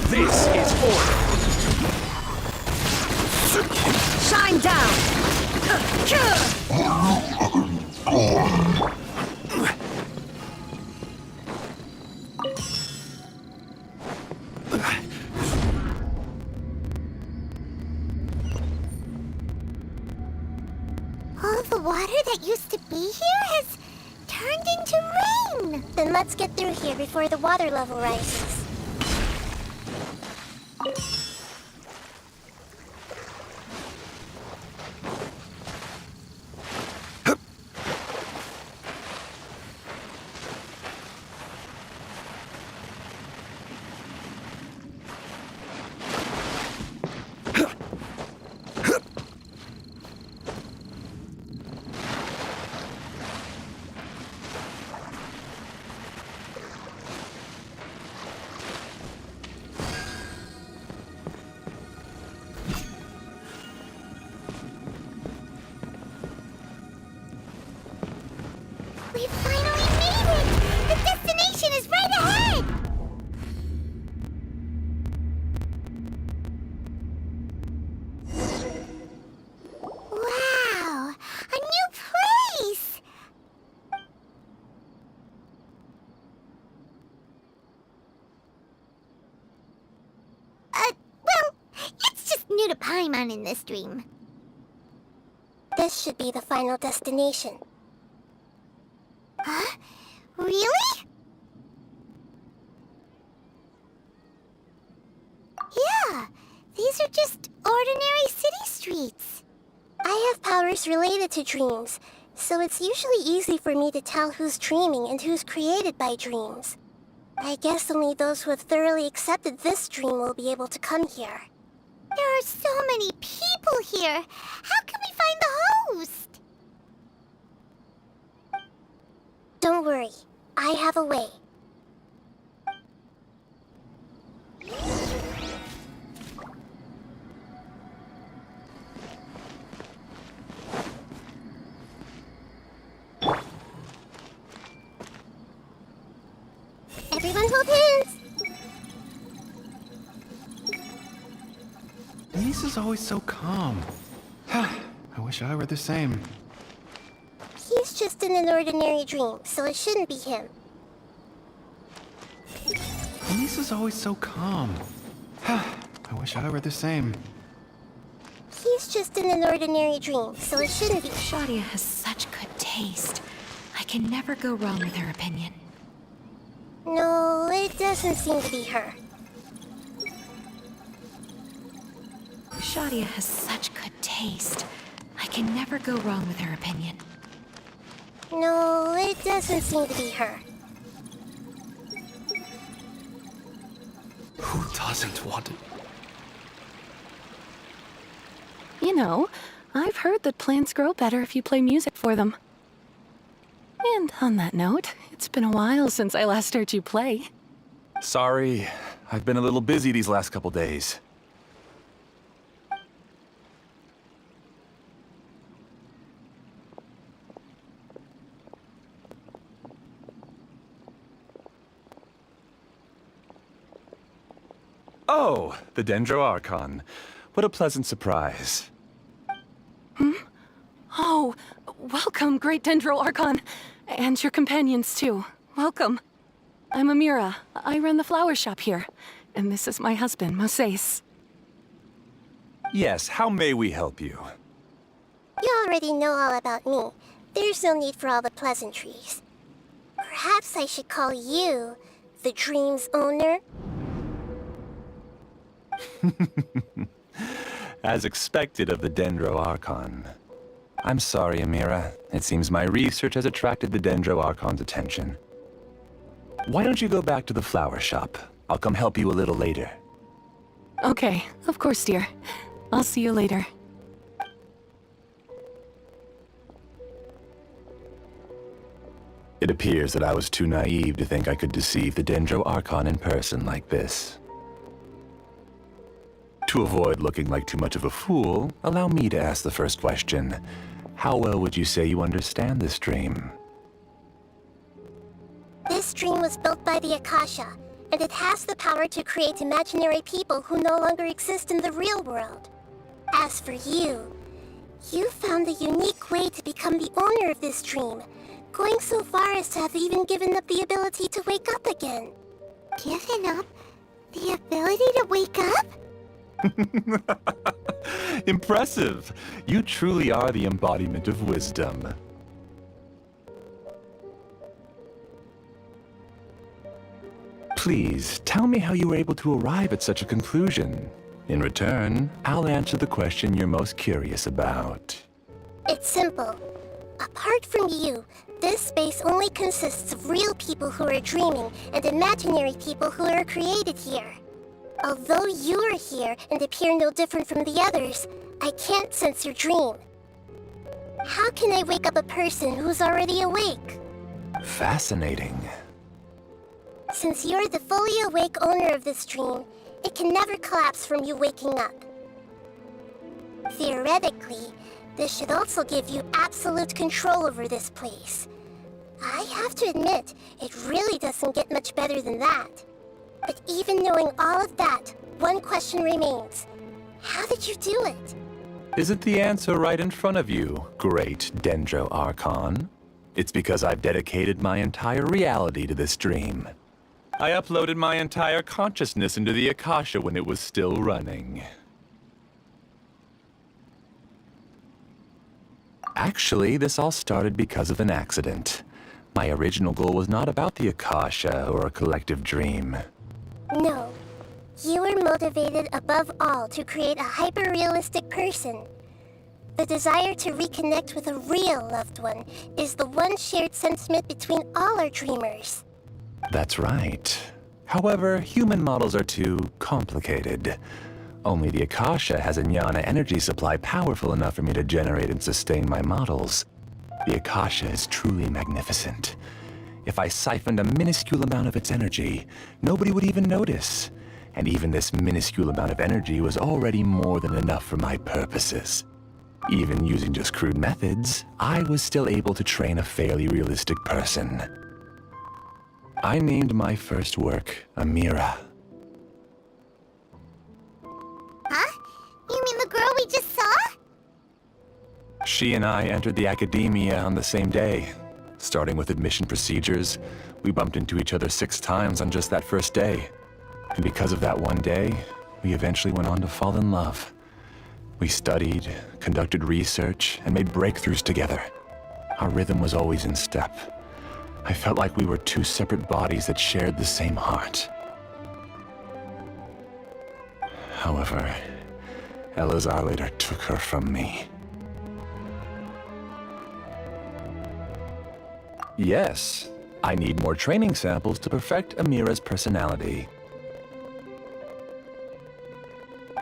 This is order! Shine down! All the water that used to be here has turned into rain. Then let's get through here before the water level rises. We finally made it! The destination is right ahead! Wow! A new place! Well, it's just new to Paimon in this dream. This should be the final destination. Huh? Really? Yeah, these are just ordinary city streets. I have powers related to dreams, so it's usually easy for me to tell who's dreaming and who's created by dreams. I guess only those who have thoroughly accepted this dream will be able to come here. There are so many people here. How can we find the host? Don't worry, I have a way. Everyone hold hands! Lisa's always so calm. I wish I were the same. He's just in an ordinary dream, so it shouldn't be him. Lisa's always so calm. I wish I were the same. He's just in an ordinary dream, so it shouldn't be. Shadia has such good taste. I can never go wrong with her opinion. No, it doesn't seem to be her. Shadia has such good taste. I can never go wrong with her opinion. No, it doesn't seem to be her. Who doesn't want it? You know, I've heard that plants grow better if you play music for them. And on that note, it's been a while since I last heard you play. Sorry, I've been a little busy these last couple days. Oh, the Dendro Archon. What a pleasant surprise. Oh, welcome, Great Dendro Archon. And your companions, too. Welcome. I'm Amira. I run the flower shop here. And this is my husband, Moses. Yes, how may we help you? You already know all about me. There's no need for all the pleasantries. Perhaps I should call you the dream's owner? As expected of the Dendro Archon. I'm sorry, Amira. It seems my research has attracted the Dendro Archon's attention. Why don't you go back to the flower shop? I'll come help you a little later. Okay, of course, dear. I'll see you later. It appears that I was too naive to think I could deceive the Dendro Archon in person like this. To avoid looking like too much of a fool, allow me to ask the first question. How well would you say you understand this dream? This dream was built by the Akasha, and it has the power to create imaginary people who no longer exist in the real world. As for you, you found a unique way to become the owner of this dream, going so far as to have even given up the ability to wake up again. Given up the ability to wake up? Impressive! You truly are the embodiment of wisdom. Please, tell me how you were able to arrive at such a conclusion. In return, I'll answer the question you're most curious about. It's simple. Apart from you, this space only consists of real people who are dreaming and imaginary people who are created here. Although you are here and appear no different from the others, I can't sense your dream. How can I wake up a person who's already awake? Fascinating. Since you're the fully awake owner of this dream, it can never collapse from you waking up. Theoretically, this should also give you absolute control over this place. I have to admit, it really doesn't get much better than that. But even knowing all of that, one question remains. How did you do it? Isn't the answer right in front of you, great Dendro Archon? It's because I've dedicated my entire reality to this dream. I uploaded my entire consciousness into the Akasha when it was still running. Actually, this all started because of an accident. My original goal was not about the Akasha or a collective dream. No. You were motivated above all to create a hyper-realistic person. The desire to reconnect with a real loved one is the one shared sentiment between all our dreamers. That's right. However, human models are too complicated. Only the Akasha has a jnana energy supply powerful enough for me to generate and sustain my models. The Akasha is truly magnificent. If I siphoned a minuscule amount of its energy, nobody would even notice. And even this minuscule amount of energy was already more than enough for my purposes. Even using just crude methods, I was still able to train a fairly realistic person. I named my first work Amira. Huh? You mean the girl we just saw? She and I entered the academia on the same day. Starting with admission procedures, we bumped into each other 6 times on just that first day. And because of that one day, we eventually went on to fall in love. We studied, conducted research, and made breakthroughs together. Our rhythm was always in step. I felt like we were 2 separate bodies that shared the same heart. However, Elazar later took her from me. Yes, I need more training samples to perfect Amira's personality.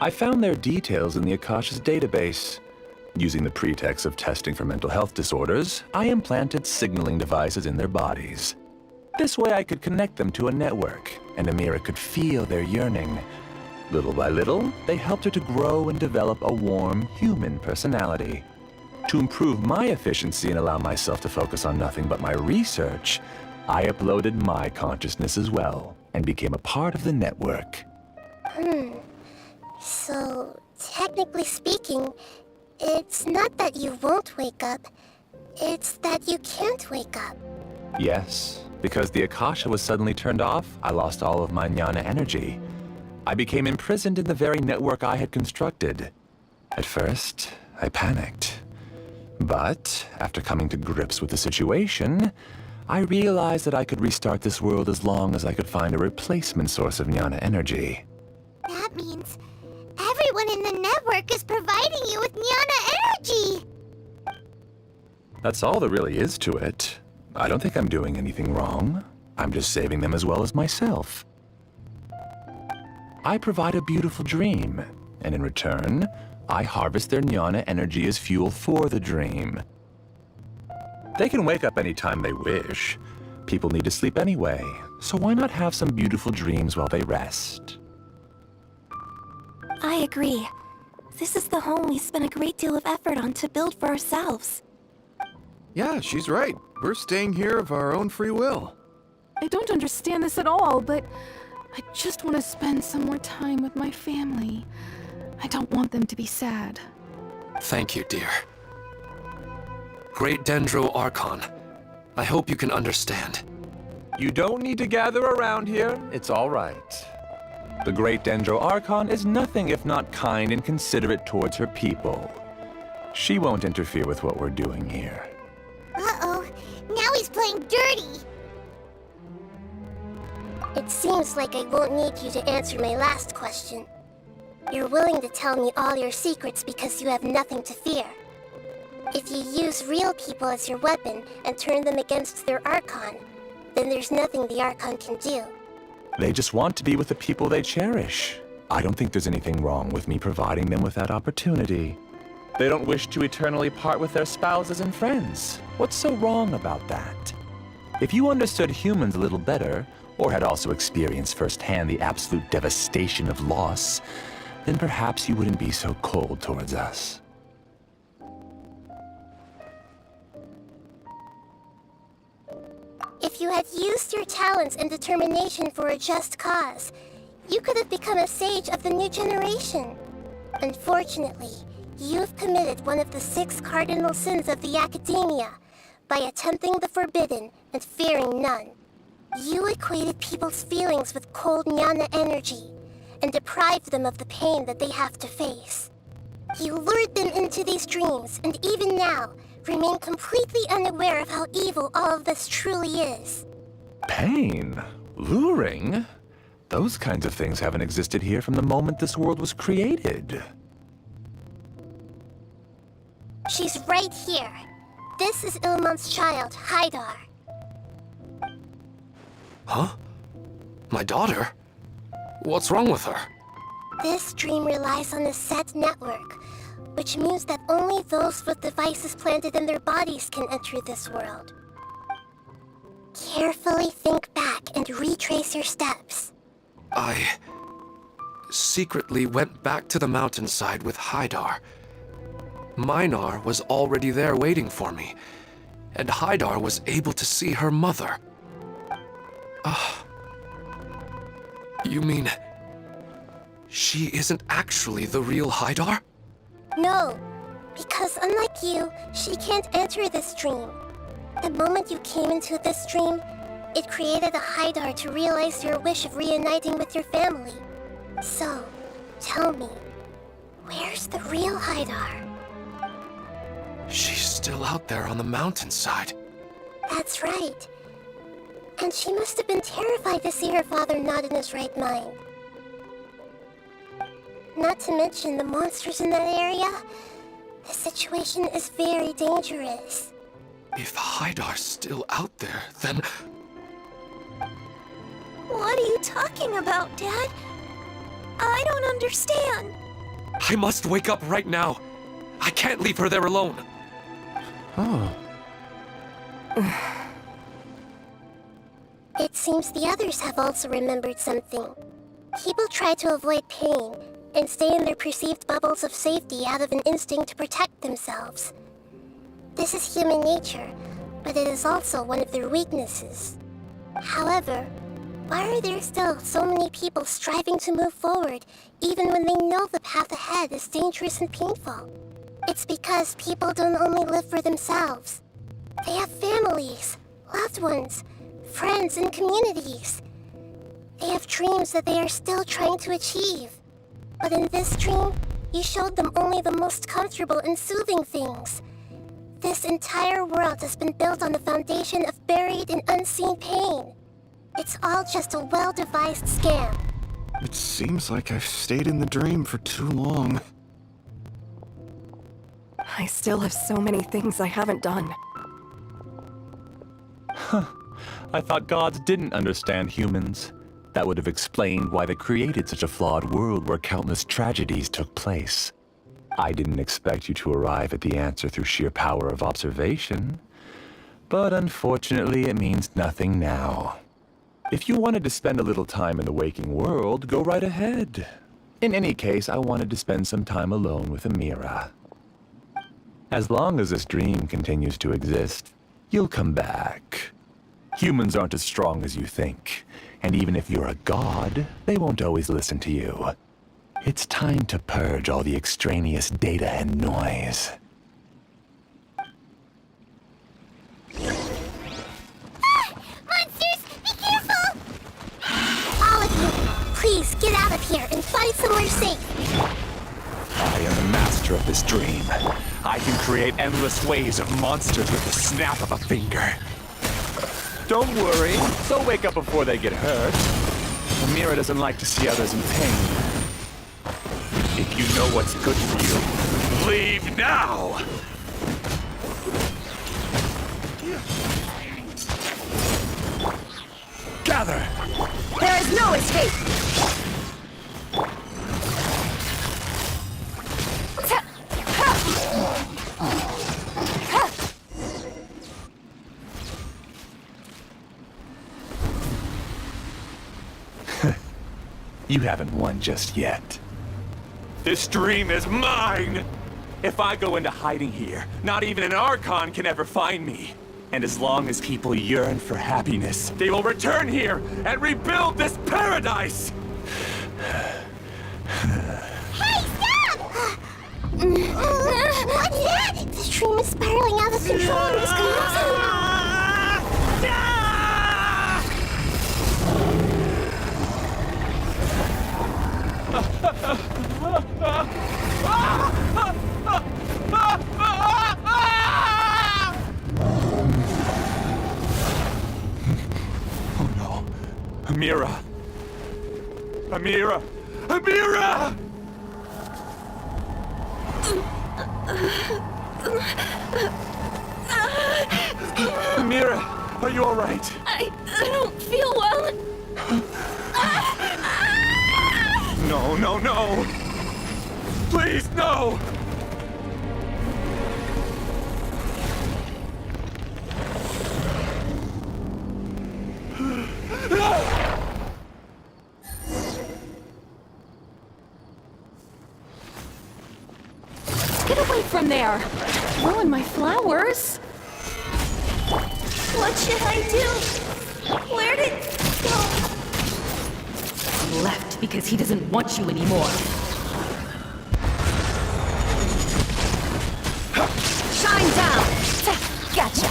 I found their details in the Akasha's database. Using the pretext of testing for mental health disorders, I implanted signaling devices in their bodies. This way I could connect them to a network, and Amira could feel their yearning. Little by little, they helped her to grow and develop a warm, human personality. To improve my efficiency and allow myself to focus on nothing but my research, I uploaded my consciousness as well, and became a part of the network. So, technically speaking, it's not that you won't wake up, it's that you can't wake up. Yes, because the Akasha was suddenly turned off, I lost all of my jnana energy. I became imprisoned in the very network I had constructed. At first, I panicked. But, after coming to grips with the situation, I realized that I could restart this world as long as I could find a replacement source of jnana energy. That means everyone in the network is providing you with jnana energy! That's all there really is to it. I don't think I'm doing anything wrong. I'm just saving them as well as myself. I provide a beautiful dream, and in return, I harvest their jnana energy as fuel for the dream. They can wake up anytime they wish. People need to sleep anyway, so why not have some beautiful dreams while they rest? I agree. This is the home we spent a great deal of effort on to build for ourselves. Yeah, she's right. We're staying here of our own free will. I don't understand this at all, but I just want to spend some more time with my family. I don't want them to be sad. Thank you, dear. Great Dendro Archon, I hope you can understand. You don't need to gather around here. It's all right. The Great Dendro Archon is nothing if not kind and considerate towards her people. She won't interfere with what we're doing here. Uh-oh, now he's playing dirty. It seems like I won't need you to answer my last question. You're willing to tell me all your secrets because you have nothing to fear. If you use real people as your weapon and turn them against their Archon, then there's nothing the Archon can do. They just want to be with the people they cherish. I don't think there's anything wrong with me providing them with that opportunity. They don't wish to eternally part with their spouses and friends. What's so wrong about that? If you understood humans a little better, or had also experienced firsthand the absolute devastation of loss, then perhaps you wouldn't be so cold towards us. If you had used your talents and determination for a just cause, you could have become a sage of the new generation. Unfortunately, you've committed one of the 6 cardinal sins of the Academia by attempting the forbidden and fearing none. You equated people's feelings with cold jnana energy and deprived them of the pain that they have to face. You lured them into these dreams, and even now, remain completely unaware of how evil all of this truly is. Pain? Luring? Those kinds of things haven't existed here from the moment this world was created. She's right here. This is Ilmon's child, Haidar. Huh? My daughter? What's wrong with her? This dream relies on a set network, which means that only those with devices planted in their bodies can enter this world. Carefully think back and retrace your steps. I secretly went back to the mountainside with Haidar. Minar was already there waiting for me, and Haidar was able to see her mother. You mean she isn't actually the real Haidar? No, because unlike you, she can't enter this dream. The moment you came into this dream, it created a Haidar to realize your wish of reuniting with your family. So, tell me, where's the real Haidar? She's still out there on the mountainside. That's right. And she must have been terrified to see her father not in his right mind. Not to mention the monsters in that area. The situation is very dangerous. If Haidar's still out there, then... What are you talking about, Dad? I don't understand. I must wake up right now. I can't leave her there alone. Oh. It seems the others have also remembered something. People try to avoid pain and stay in their perceived bubbles of safety out of an instinct to protect themselves. This is human nature, but it is also one of their weaknesses. However, why are there still so many people striving to move forward, even when they know the path ahead is dangerous and painful? It's because people don't only live for themselves. They have families, loved ones, friends, and communities. They have dreams that they are still trying to achieve. But in this dream, you showed them only the most comfortable and soothing things. This entire world has been built on the foundation of buried and unseen pain. It's all just a well-devised scam. It seems like I've stayed in the dream for too long. I still have so many things I haven't done. I thought gods didn't understand humans. That would have explained why they created such a flawed world where countless tragedies took place. I didn't expect you to arrive at the answer through sheer power of observation. But unfortunately, it means nothing now. If you wanted to spend a little time in the waking world, go right ahead. In any case, I wanted to spend some time alone with Amira. As long as this dream continues to exist, you'll come back. Humans aren't as strong as you think, and even if you're a god, they won't always listen to you. It's time to purge all the extraneous data and noise. Monsters, be careful! All of you, please get out of here and find somewhere safe. I am the master of this dream. I can create endless waves of monsters with the snap of a finger. Don't worry, they'll wake up before they get hurt. Amira doesn't like to see others in pain. If you know what's good for you, leave now! Gather! There is no escape! You haven't won just yet. This dream is mine! If I go into hiding here, not even an Archon can ever find me. And as long as people yearn for happiness, they will return here and rebuild this paradise! Hey, stop! What's that? This dream is spiraling out of control. It's collapsing. Oh no. Amira! Amira! Amira! Amira, are you all right? I don't feel well. No, no, no! Please, no! Get away from there! Ruin my flowers. What should I do? Where did it go? He left because he doesn't want you anymore. Shine down! Gotcha!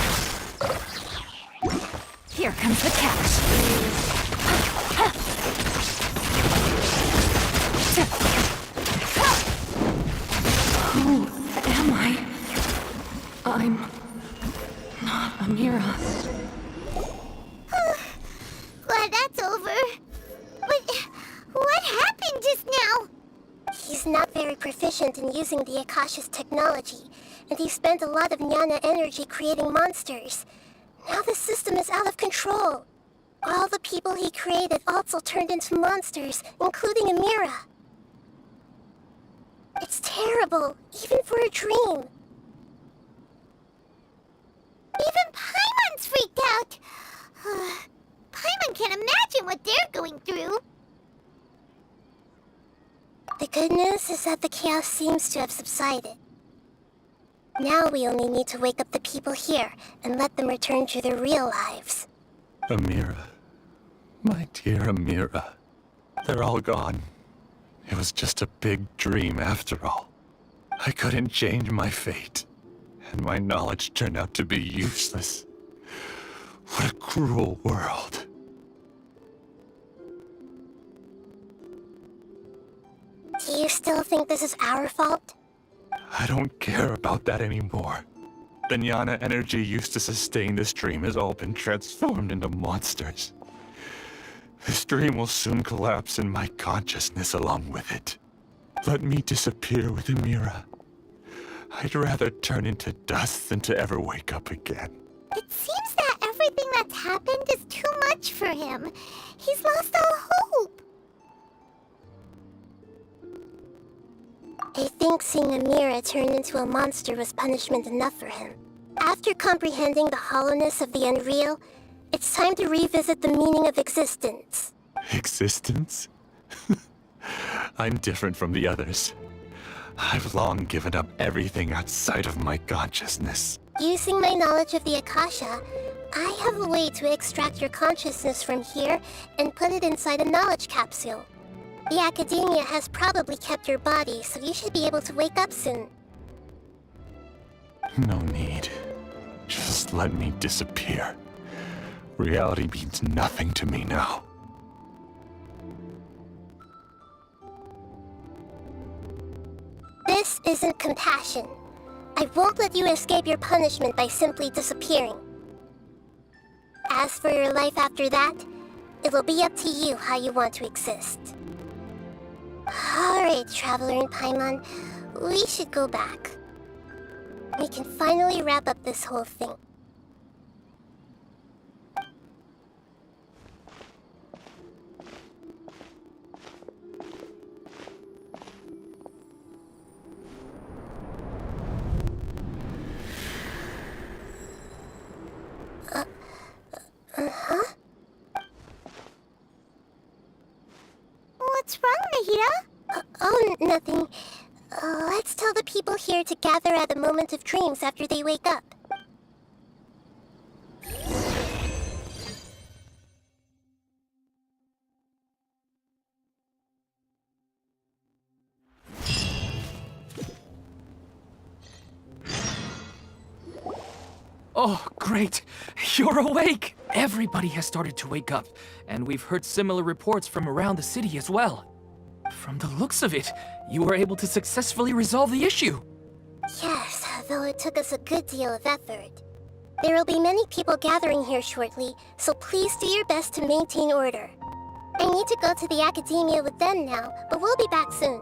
Here comes the cash. Who am I? I'm not Amira. Glad that's over. But what happened just now? He's not very proficient in using the Akasha's technology, and he spent a lot of Jnana energy creating monsters. Now the system is out of control. All the people he created also turned into monsters, including Amira. It's terrible, even for a dream. Even Paimon's freaked out. Paimon can't imagine what they're going through. The good news is that the chaos seems to have subsided. Now we only need to wake up the people here and let them return to their real lives. Amira. My dear Amira. They're all gone. It was just a big dream after all. I couldn't change my fate, and my knowledge turned out to be useless. What a cruel world. Do you still think this is our fault? I don't care about that anymore. The Jnana energy used to sustain this dream has all been transformed into monsters. This dream will soon collapse and my consciousness along with it. Let me disappear with Amira. I'd rather turn into dust than to ever wake up again. It seems that everything that's happened is too much for him. He's lost all hope. I think seeing Amira turn into a monster was punishment enough for him. After comprehending the hollowness of the unreal, it's time to revisit the meaning of existence. Existence? I'm different from the others. I've long given up everything outside of my consciousness. Using my knowledge of the Akasha, I have a way to extract your consciousness from here and put it inside a knowledge capsule. The Academia has probably kept your body, so you should be able to wake up soon. No need. Just let me disappear. Reality means nothing to me now. This isn't compassion. I won't let you escape your punishment by simply disappearing. As for your life after that, it'll be up to you how you want to exist. Alright, Traveler in Paimon, we should go back. We can finally wrap up this whole thing. What's wrong, Nahida? Oh, nothing. Let's tell the people here to gather at the moment of dreams after they wake up. Oh, great! You're awake! Everybody has started to wake up, and we've heard similar reports from around the city as well. From the looks of it, you were able to successfully resolve the issue. Yes, though it took us a good deal of effort. There will be many people gathering here shortly, so please do your best to maintain order. I need to go to the Academia with them now, but we'll be back soon.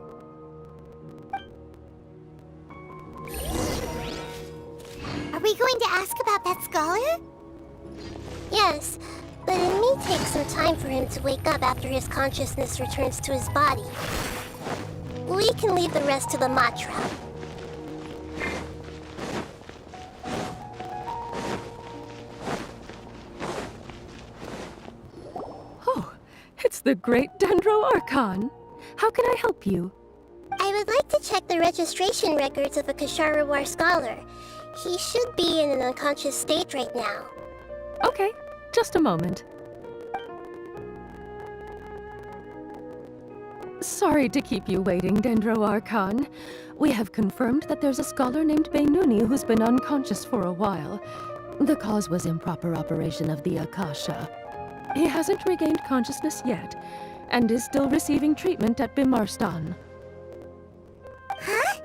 Are we going to ask about that scholar? Yes, but it may take some time for him to wake up after his consciousness returns to his body. We can leave the rest to the Matra. Oh, it's the great Dendro Archon. How can I help you? I would like to check the registration records of a Kashara War scholar. He should be in an unconscious state right now. Okay, just a moment. Sorry to keep you waiting, Dendro Archon. We have confirmed that there's a scholar named Beinuni who's been unconscious for a while. The cause was improper operation of the Akasha. He hasn't regained consciousness yet, and is still receiving treatment at Bimarstan. Huh?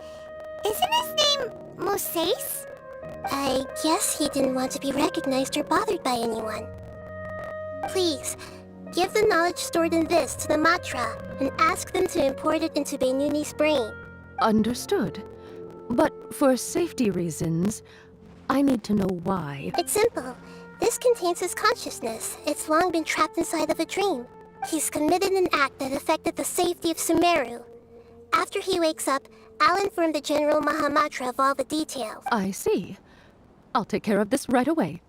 Isn't his name Moses? I guess he didn't want to be recognized or bothered by anyone. Please, give the knowledge stored in this to the Matra and ask them to import it into Beinuni's brain. Understood. But for safety reasons, I need to know why. It's simple. This contains his consciousness. It's long been trapped inside of a dream. He's committed an act that affected the safety of Sumeru. After he wakes up, I'll inform the General Mahamatra of all the details. I see. I'll take care of this right away.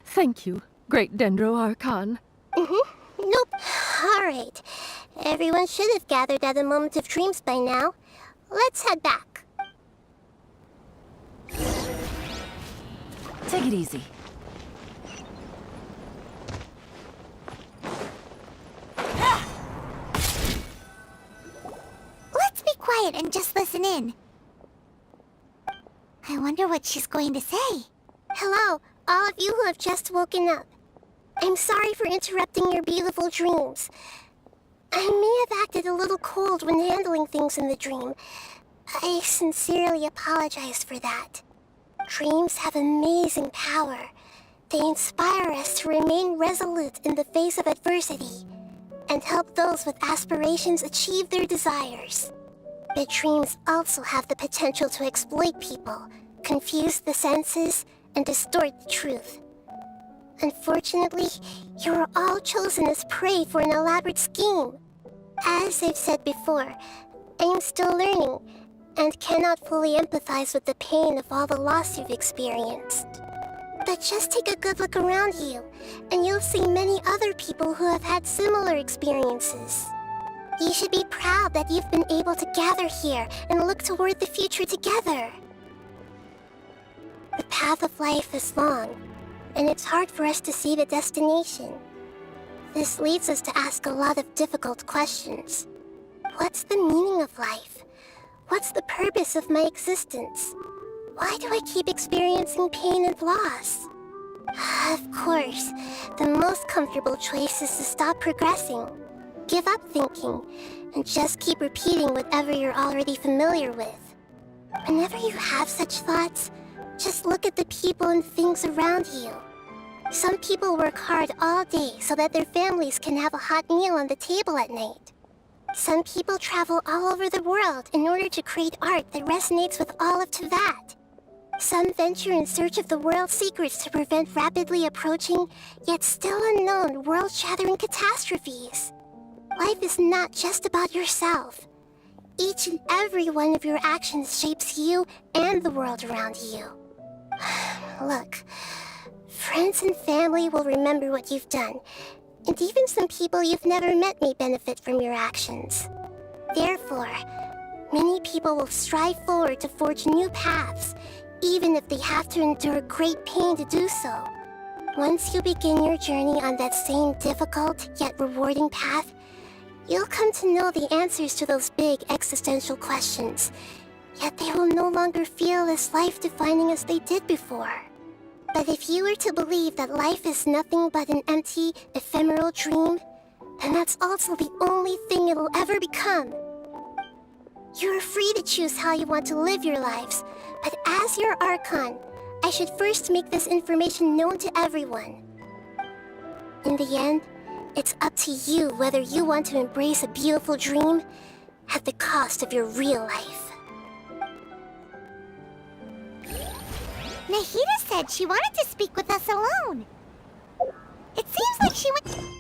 Thank you, great Dendro Archon. Nope. Alright. Everyone should have gathered at a moment of dreams by now. Let's head back. Take it easy. Let's be quiet and just listen in. I wonder what she's going to say. Hello, all of you who have just woken up. I'm sorry for interrupting your beautiful dreams. I may have acted a little cold when handling things in the dream. I sincerely apologize for that. Dreams have amazing power. They inspire us to remain resolute in the face of adversity and help those with aspirations achieve their desires. But dreams also have the potential to exploit people, confuse the senses, and distort the truth. Unfortunately, you were all chosen as prey for an elaborate scheme. As I've said before, I am still learning, and cannot fully empathize with the pain of all the loss you've experienced. But just take a good look around you, and you'll see many other people who have had similar experiences. You should be proud that you've been able to gather here and look toward the future together. The path of life is long, and it's hard for us to see the destination. This leads us to ask a lot of difficult questions. What's the meaning of life? What's the purpose of my existence? Why do I keep experiencing pain and loss? Of course, the most comfortable choice is to stop progressing. Give up thinking, and just keep repeating whatever you're already familiar with. Whenever you have such thoughts, just look at the people and things around you. Some people work hard all day so that their families can have a hot meal on the table at night. Some people travel all over the world in order to create art that resonates with all of Teyvat. Some venture in search of the world's secrets to prevent rapidly approaching, yet still unknown, world-shattering catastrophes. Life is not just about yourself. Each and every one of your actions shapes you and the world around you. Look, friends and family will remember what you've done, and even some people you've never met may benefit from your actions. Therefore, many people will strive forward to forge new paths, even if they have to endure great pain to do so. Once you begin your journey on that same difficult yet rewarding path, you'll come to know the answers to those big existential questions, yet they will no longer feel as life-defining as they did before. But if you were to believe that life is nothing but an empty, ephemeral dream, then that's also the only thing it'll ever become. You're free to choose how you want to live your lives, but as your Archon, I should first make this information known to everyone. In the end, it's up to you whether you want to embrace a beautiful dream at the cost of your real life. Nahida said she wanted to speak with us alone. It seems like she went...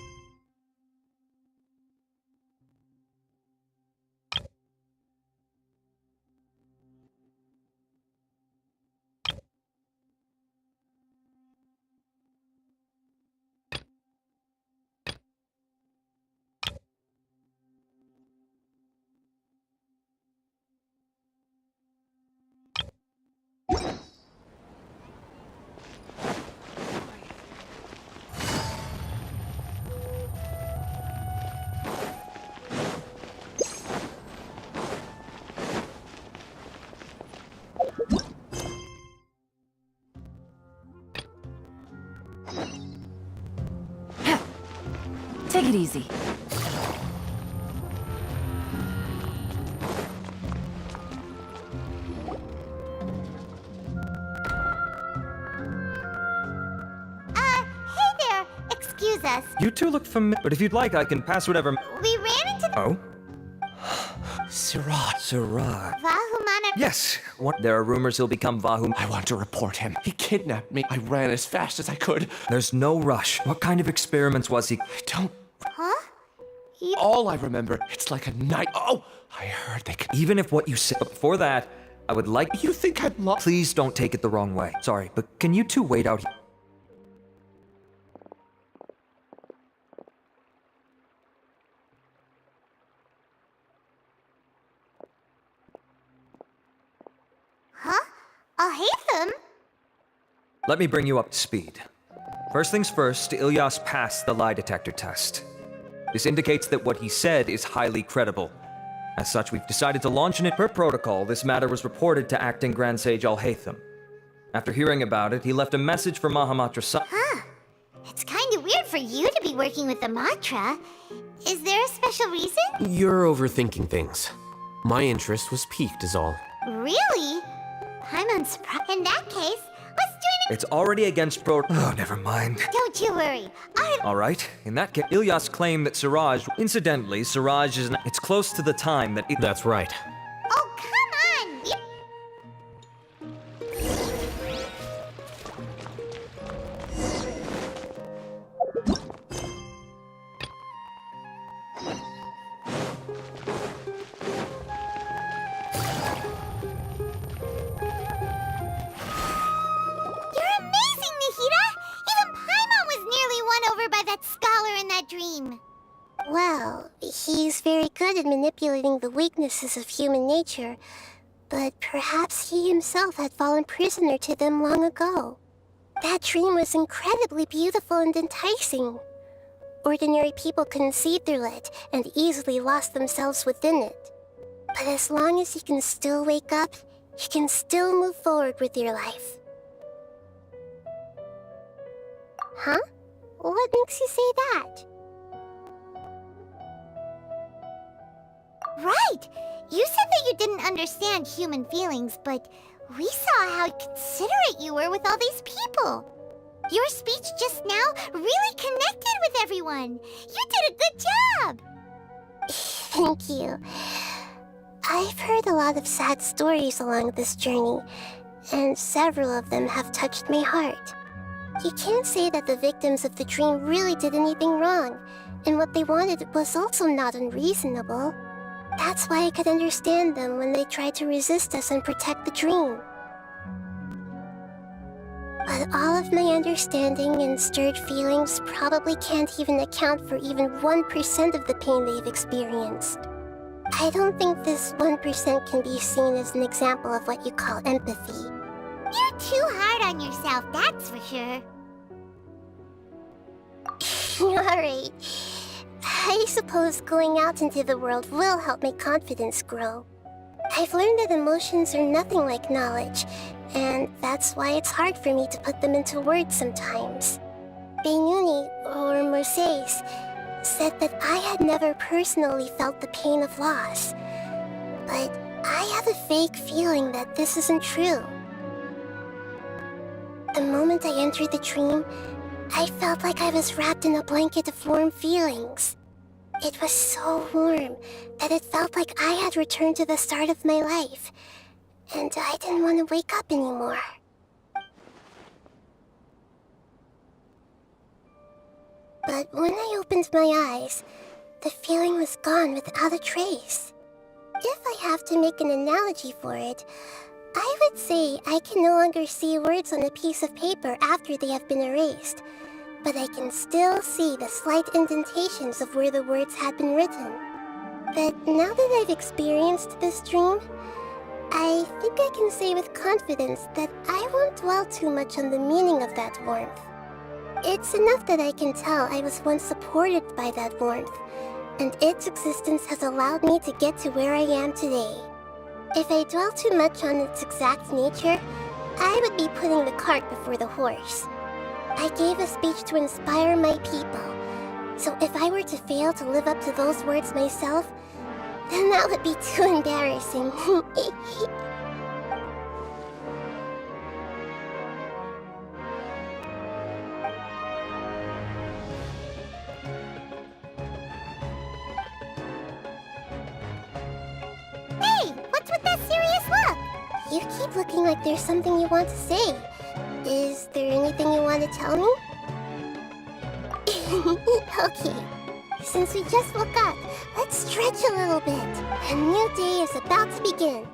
Take it easy. Hey there! Excuse us. You two look familiar, but if you'd like, I can pass whatever. We ran into the... Oh? Siraj. Siraj. Vahumana... Yes! What? There are rumors he'll become Vahum. I want to report him. He kidnapped me. I ran as fast as I could. There's no rush. What kind of experiments was he? I don't... Huh? All I remember, it's like a night... Oh! I heard they could... Even if what you said... But before that, I would like... You think I'm lost? Please don't take it the wrong way. Sorry, but can you two wait out here? Huh? I'll hate them. Let me bring you up to speed. First things first, Ilyas passed the lie detector test. This indicates that what he said is highly credible. As such, we've decided to launch an... Per protocol, this matter was reported to Acting Grand Sage Alhaitham. After hearing about it, he left a message for Mahamatra Sa... Huh. It's kinda weird for you to be working with the mantra. Is there a special reason? You're overthinking things. My interest was piqued is all. Really? I'm unsurprised. In that case, let's do it. It's already against Oh, never mind. Don't you worry. Alright, in that case, Ilyas claimed that Siraj... Incidentally, Siraj is... It's close to the time that it... That's right. Oh, come on! good at manipulating the weaknesses of human nature, but perhaps he himself had fallen prisoner to them long ago. That dream was incredibly beautiful and enticing. Ordinary people couldn't see through it and easily lost themselves within it. But as long as you can still wake up, you can still move forward with your life. Huh? What makes you say that? Right! You said that you didn't understand human feelings, but we saw how considerate you were with all these people. Your speech just now really connected with everyone. You did a good job! Thank you. I've heard a lot of sad stories along this journey, and several of them have touched my heart. You can't say that the victims of the dream really did anything wrong, and what they wanted was also not unreasonable. That's why I could understand them when they tried to resist us and protect the dream. But all of my understanding and stirred feelings probably can't even account for even 1% of the pain they've experienced. I don't think this 1% can be seen as an example of what you call empathy. You're too hard on yourself, that's for sure. Alright. I suppose going out into the world will help my confidence grow. I've learned that emotions are nothing like knowledge, and that's why it's hard for me to put them into words sometimes. Beinuni, or Mercedes, said that I had never personally felt the pain of loss. But I have a vague feeling that this isn't true. The moment I entered the dream, I felt like I was wrapped in a blanket of warm feelings. It was so warm that it felt like I had returned to the start of my life, and I didn't want to wake up anymore. But when I opened my eyes, the feeling was gone without a trace. If I have to make an analogy for it, I would say I can no longer see words on a piece of paper after they have been erased, but I can still see the slight indentations of where the words had been written. But now that I've experienced this dream, I think I can say with confidence that I won't dwell too much on the meaning of that warmth. It's enough that I can tell I was once supported by that warmth, and its existence has allowed me to get to where I am today. If I dwell too much on its exact nature, I would be putting the cart before the horse. I gave a speech to inspire my people, so if I were to fail to live up to those words myself, then that would be too embarrassing. Hey, what's with that serious look? You keep looking like there's something you want to say. Is there anything you want to tell me? Okay. Since we just woke up, let's stretch a little bit. A new day is about to begin.